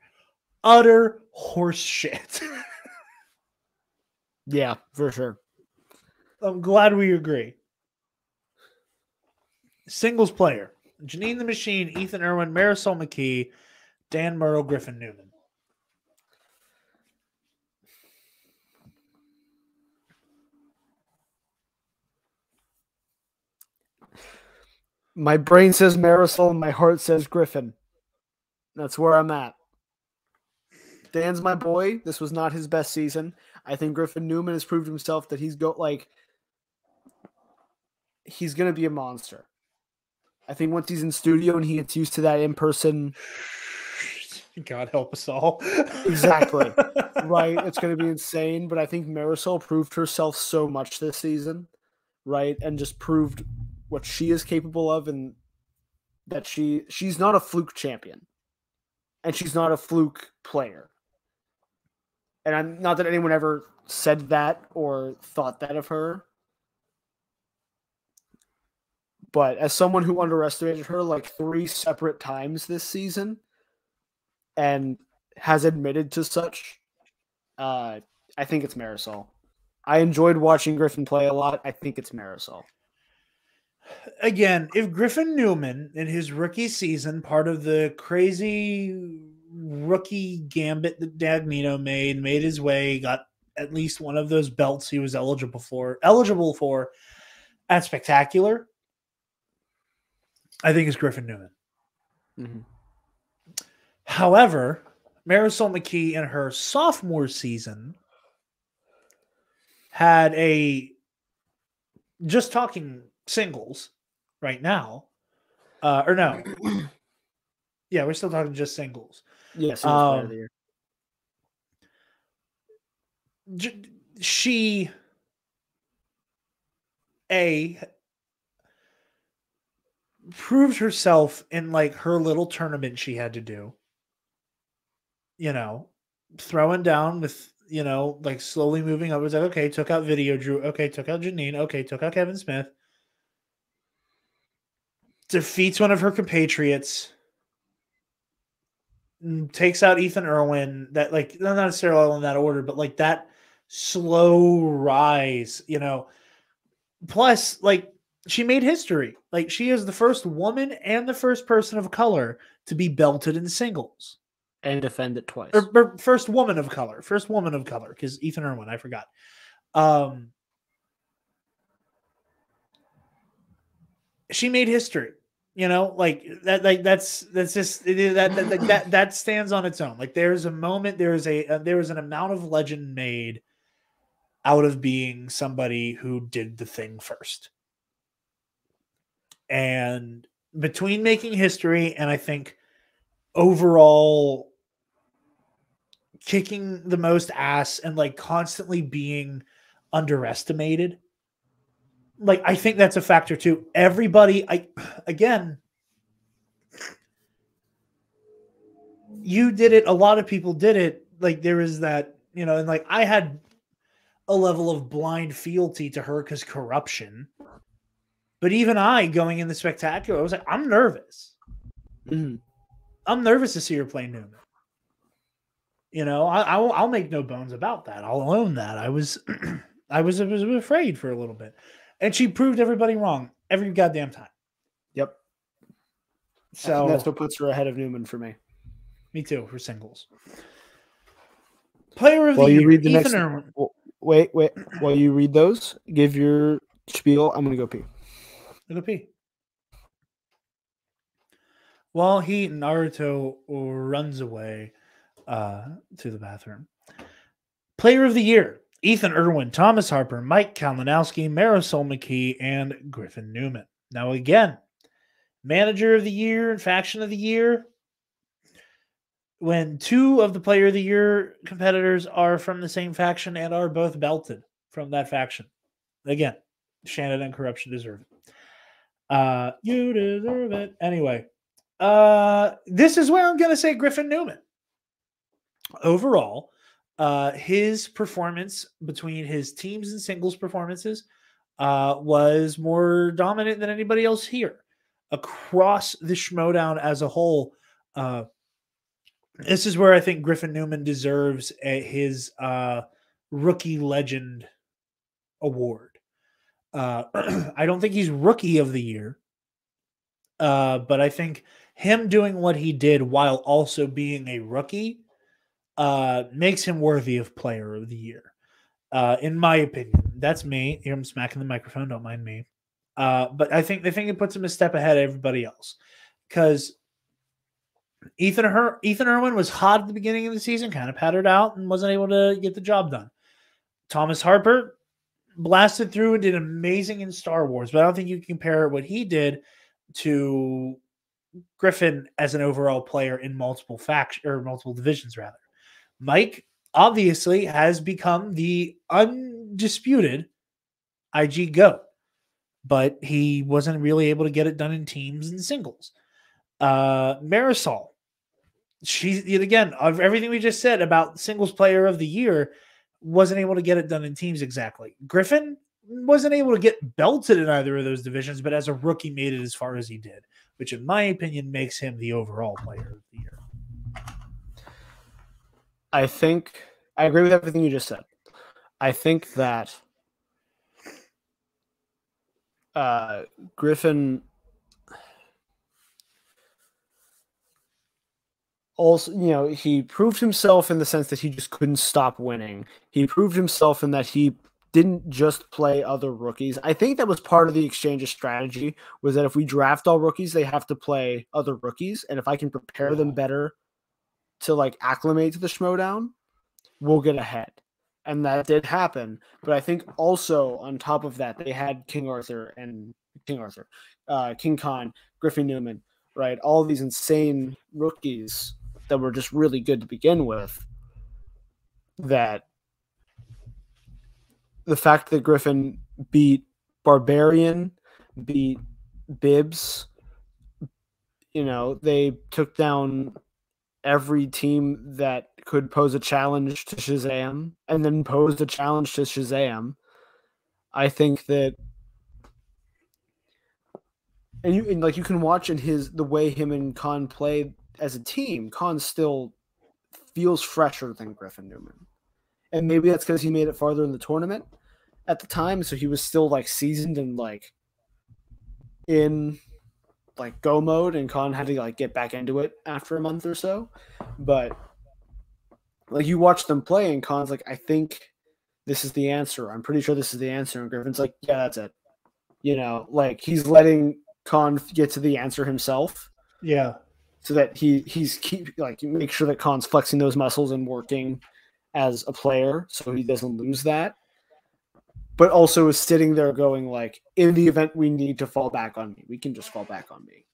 utter horseshit. Yeah, for sure. I'm glad we agree. Singles player, Janine the Machine, Ethan Irwin, Marisol McKee, Dan Murrow, Griffin Newman. My brain says Marisol, and my heart says Griffin. That's where I'm at. Dan's my boy. This was not his best season. I think Griffin Newman has proved himself that he's going to be a monster. I think once he's in studio and he gets used to that in-person, God help us all. Exactly. Right. It's going to be insane. But I think Marisol proved herself so much this season, right? And just proved what she is capable of, and that she's not a fluke champion. And she's not a fluke player. And I'm not that anyone ever said that or thought that of her. But as someone who underestimated her like 3 separate times this season and has admitted to such, I think it's Marisol. I enjoyed watching Griffin play a lot. I think it's Marisol. Again, if Griffin Newman in his rookie season, part of the crazy rookie gambit that Dagnino made his way, got at least one of those belts he was eligible for at Spectacular, I think it's Griffin Newman. Mm-hmm. However, Marisol McKee in her sophomore season had just talking singles right now, or no. Yeah, we're still talking just singles. Yes, player of the year. She proved herself in like her little tournament she had to do. Throwing down with, like slowly moving up. It was like, okay, took out Video Drew. Okay, took out Janine. Okay, took out Kevin Smith. Defeats one of her compatriots. Takes out Ethan Irwin. That, like, not necessarily in that order, but like that slow rise, Plus, like, she made history. Like, she is the first woman and the first person of color to be belted in singles. And defend it twice. Or first woman of color, because Ethan Irwin, I forgot. She made history, like that. Like that's just that stands on its own. Like there's a moment, there was an amount of legend made out of being somebody who did the thing first. And between making history and I think overall kicking the most ass and like constantly being underestimated, like I think that's a factor too. Everybody, you did it, a lot of people did it. Like there is that, and like I had a level of blind fealty to her because corruption. But even I, going in the Spectacular, I was like, I'm nervous. Mm-hmm. I'm nervous to see her play Newman. I'll make no bones about that. I'll own that. I was afraid for a little bit. And she proved everybody wrong every goddamn time. Yep. So that's what puts her ahead of Newman for me. Me too, for singles. Player of the year. Read the Ethan Irwin. Wait. While you read those, give your spiel. I'm going to go pee. Go pee. While Naruto runs away to the bathroom. Player of the year. Ethan Irwin, Thomas Harper, Mike Kalinowski, Marisol McKee, and Griffin Newman. Now again, manager of the year and faction of the year. When 2 of the player of the year competitors are from the same faction and are both belted from that faction. Again, Shannon and Corruption deserve it. You deserve it. Anyway, this is where I'm going to say Griffin Newman. Overall, his performance between his teams and singles performances was more dominant than anybody else here. Across the Schmoedown as a whole, this is where I think Griffin Newman deserves his Rookie Legend Award. I don't think he's Rookie of the Year, but I think him doing what he did while also being a rookie makes him worthy of Player of the Year, in my opinion. That's me. Here I'm smacking the microphone. Don't mind me. But I think it puts him a step ahead of everybody else because Ethan Irwin was hot at the beginning of the season, kind of pattered out and wasn't able to get the job done. Thomas Harper blasted through and did amazing in Star Wars, but I don't think you can compare what he did to Griffin as an overall player in multiple divisions rather. Mike obviously has become the undisputed IG GOAT, but he wasn't really able to get it done in teams and singles. Marisol, again, of everything we just said about singles player of the year, wasn't able to get it done in teams exactly. Griffin wasn't able to get belted in either of those divisions, but as a rookie made it as far as he did, which in my opinion makes him the overall player of the year. I think I agree with everything you just said. I think that Griffin also, he proved himself in the sense that he just couldn't stop winning. He proved himself in that he didn't just play other rookies. I think that was part of the exchange's strategy, was that if we draft all rookies, they have to play other rookies. And if I can prepare them better to acclimate to the Schmoedown, we'll get ahead. And that did happen. But I think also on top of that, they had King Khan, Griffin Newman, right? All these insane rookies that were just really good to begin with. That the fact that Griffin beat Barbarian, beat Bibbs, they took down every team that could pose a challenge to Shazam and then posed a challenge to Shazam. I think that, and you can watch in the way him and Khan play as a team, Khan still feels fresher than Griffin Newman. And maybe that's because he made it farther in the tournament at the time, so he was still seasoned and in go mode, and Khan had to get back into it after a month or so. But you watch them play, and Khan's I think this is the answer. I'm pretty sure this is the answer. And Griffin's yeah, that's it. He's letting Khan get to the answer himself. Yeah. So that he's make sure that Khan's flexing those muscles and working as a player so he doesn't lose that. But also is sitting there going in the event we need to fall back on me, we can just fall back on me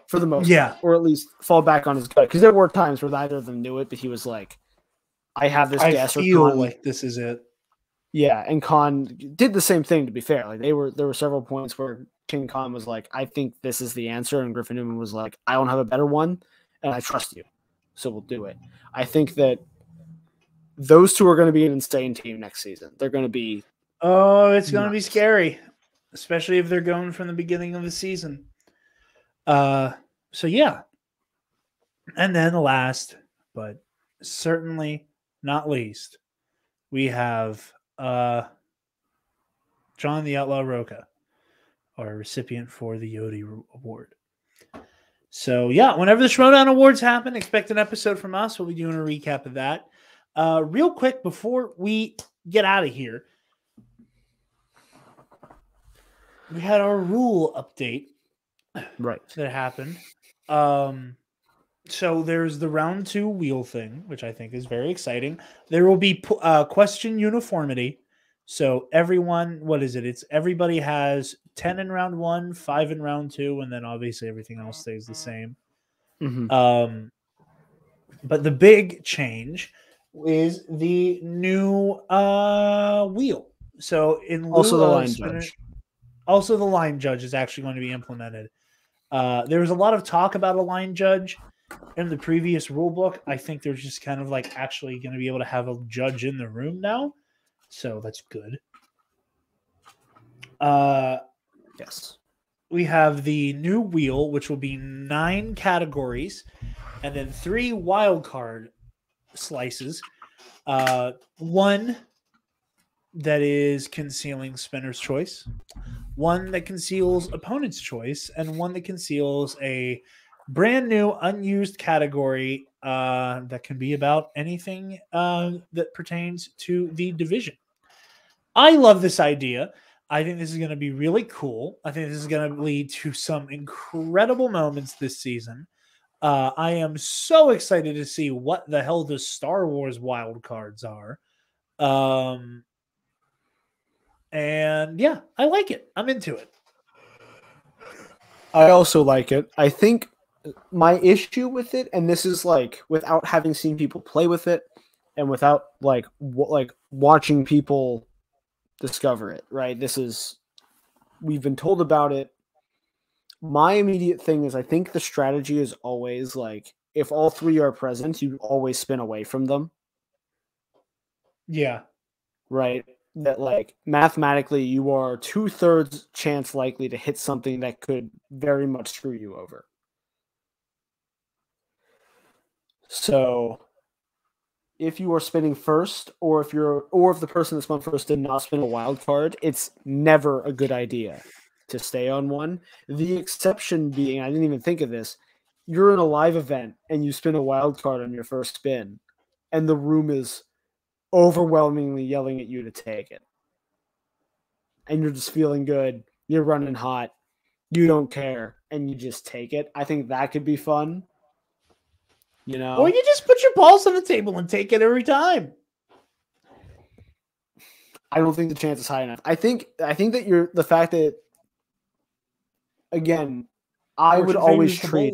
for the most part, or at least fall back on his gut. Because there were times where neither of them knew it, but he was I have this guess. I feel this is it. Yeah, and Khan did the same thing, to be fair. There were several points where King Khan was I think this is the answer, and Griffin Newman was I don't have a better one, and I trust you, so we'll do it. I think that those two are going to be an insane team next season. They're going to be it's going to be scary, especially if they're going from the beginning of the season. So yeah. And then last, but certainly not least, we have John the Outlaw Roca, our recipient for the Yodi Award. So yeah, whenever the Schmoedown Awards happen, expect an episode from us. We'll be doing a recap of that. Real quick before we get out of here, we had our rule update that happened. So there's the round 2 wheel thing, which I think is very exciting. There will be question uniformity. So everyone, everybody has 10 in round 1, 5 in round 2, and then obviously everything else stays the same. Mm-hmm. But the big change is the new wheel. So also the line judge. Also, the line judge is actually going to be implemented. There was a lot of talk about a line judge in the previous rule book. I think they're just kind of actually going to be able to have a judge in the room now. So that's good. Yes. We have the new wheel, which will be 9 categories and then 3 wild card slices. 1 that is concealing spinner's choice, 1 that conceals opponent's choice, and 1 that conceals a brand new unused category that can be about anything that pertains to the division. I love this idea. I think this is going to be really cool. I think this is going to lead to some incredible moments this season. I am so excited to see what the hell the Star Wars wild cards are. And yeah, I like it. I'm into it. I also like it. I think my issue with it, and this is like without having seen people play with it and without like watching people discover it, right? We've been told about it. My immediate thing is I think the strategy is always like if all three are present, you always spin away from them. Yeah. Right? That like mathematically you are 2/3 chance likely to hit something that could very much screw you over. So if you are spinning first, or if the person that spun first did not spin a wild card, it's never a good idea to stay on one. The exception being, I didn't even think of this, you're in a live event and you spin a wild card on your first spin, and the room is overwhelmingly yelling at you to take it. And you're just feeling good, you're running hot, you don't care, and you just take it. I think that could be fun. You know? Or you just put your balls on the table and take it every time. I don't think the chance is high enough. I think that the fact that, again, I would always treat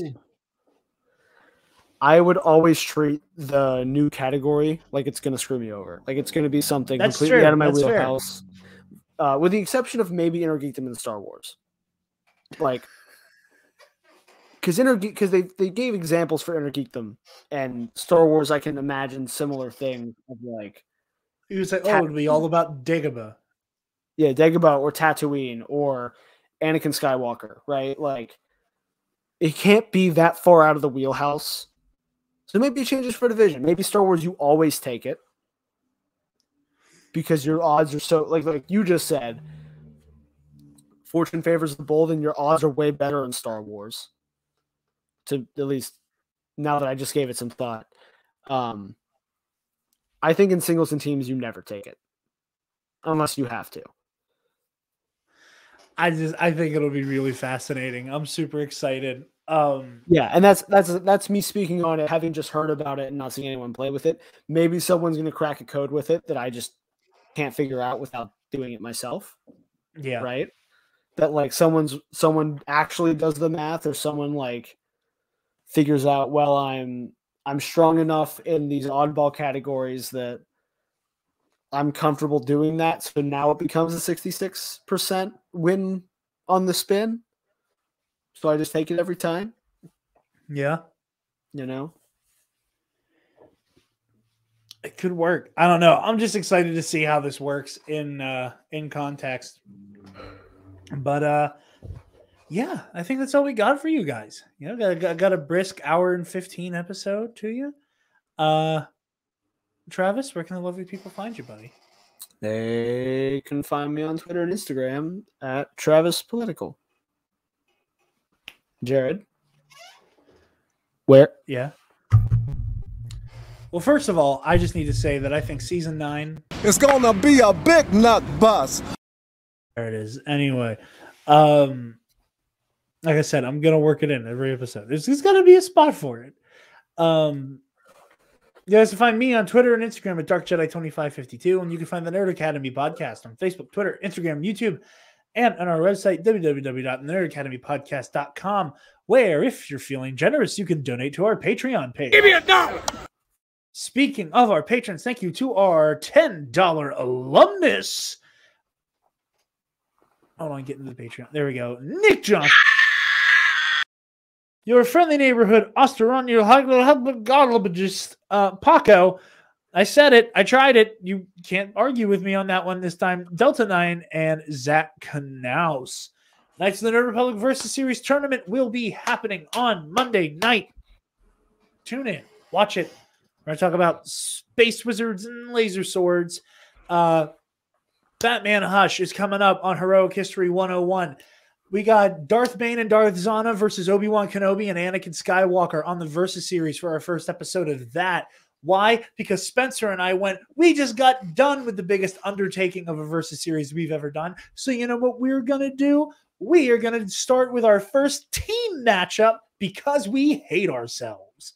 the new category like it's going to screw me over. Like it's going to be something completely out of my wheelhouse. With the exception of maybe Intergeekdom and Star Wars. Like, because they gave examples for Intergeekdom and Star Wars, I can imagine similar things of like. He was like, it would be all about Dagobah. Yeah, Dagobah or Tatooine or Anakin Skywalker, right? Like, it can't be that far out of the wheelhouse. So maybe it changes for division. Maybe Star Wars, you always take it because your odds are so like you just said. Fortune favors the bold, and your odds are way better in Star Wars. To at least now that I just gave it some thought. I think in singles and teams, you never take it unless you have to. I think it'll be really fascinating. I'm super excited. Yeah, and that's me speaking on it, having just heard about it and not seeing anyone play with it. Maybe someone's going to crack a code with it that I just can't figure out without doing it myself. Yeah. Right? That like someone actually does the math, or someone like figures out, well, I'm strong enough in these oddball categories that I'm comfortable doing that. So now it becomes a 66% win on the spin. So I just take it every time. Yeah. You know? It could work. I don't know. I'm just excited to see how this works in context. But yeah, I think that's all we got for you guys. You know, got a brisk hour and 15 episode to you. Travis, where can the lovely people find you, buddy? They can find me on Twitter and Instagram at Travis Political. Jarod, where? Yeah. Well, first of all, I just need to say that I think season 9 it's gonna be a big nut bust. There it is. Anyway, like I said, I'm gonna work it in every episode. There's gonna be a spot for it. You guys can find me on Twitter and Instagram at DarkJedi2552, and you can find the Nerd Academy podcast on Facebook, Twitter, Instagram, YouTube, and on our website, www.nerdacademypodcast.com, where, if you're feeling generous, you can donate to our Patreon page. Give me $1. Speaking of our patrons, thank you to our $10 alumnus. Hold on, get into the Patreon. There we go. Nick Johnson. Your friendly neighborhood Australian Paco. I said it. I tried it. You can't argue with me on that one this time. Delta 9 and Zach Knaus. Knights of the Nerd Republic versus Series tournament will be happening on Monday night. Tune in. Watch it. We're going to talk about space wizards and laser swords. Batman Hush is coming up on Heroic History 101. We got Darth Bane and Darth Zana versus Obi-Wan Kenobi and Anakin Skywalker on the Versus series for our first episode of that. Why? Because Spencer and I we just got done with the biggest undertaking of a Versus series we've ever done. So you know what we're going to do? We are going to start with our first team matchup because we hate ourselves.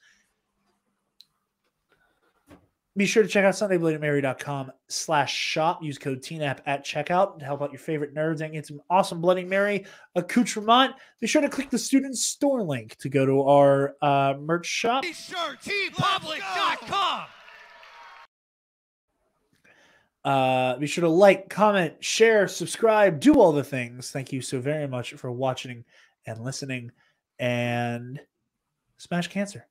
Be sure to check out SundayBloodingMary.com/shop. Use code TNAP at checkout to help out your favorite nerds and get some awesome Bloody Mary accoutrement. Be sure to click the student store link to go to our merch shop. Be sure to like, comment, share, subscribe, do all the things. Thank you so very much for watching and listening. And smash cancer.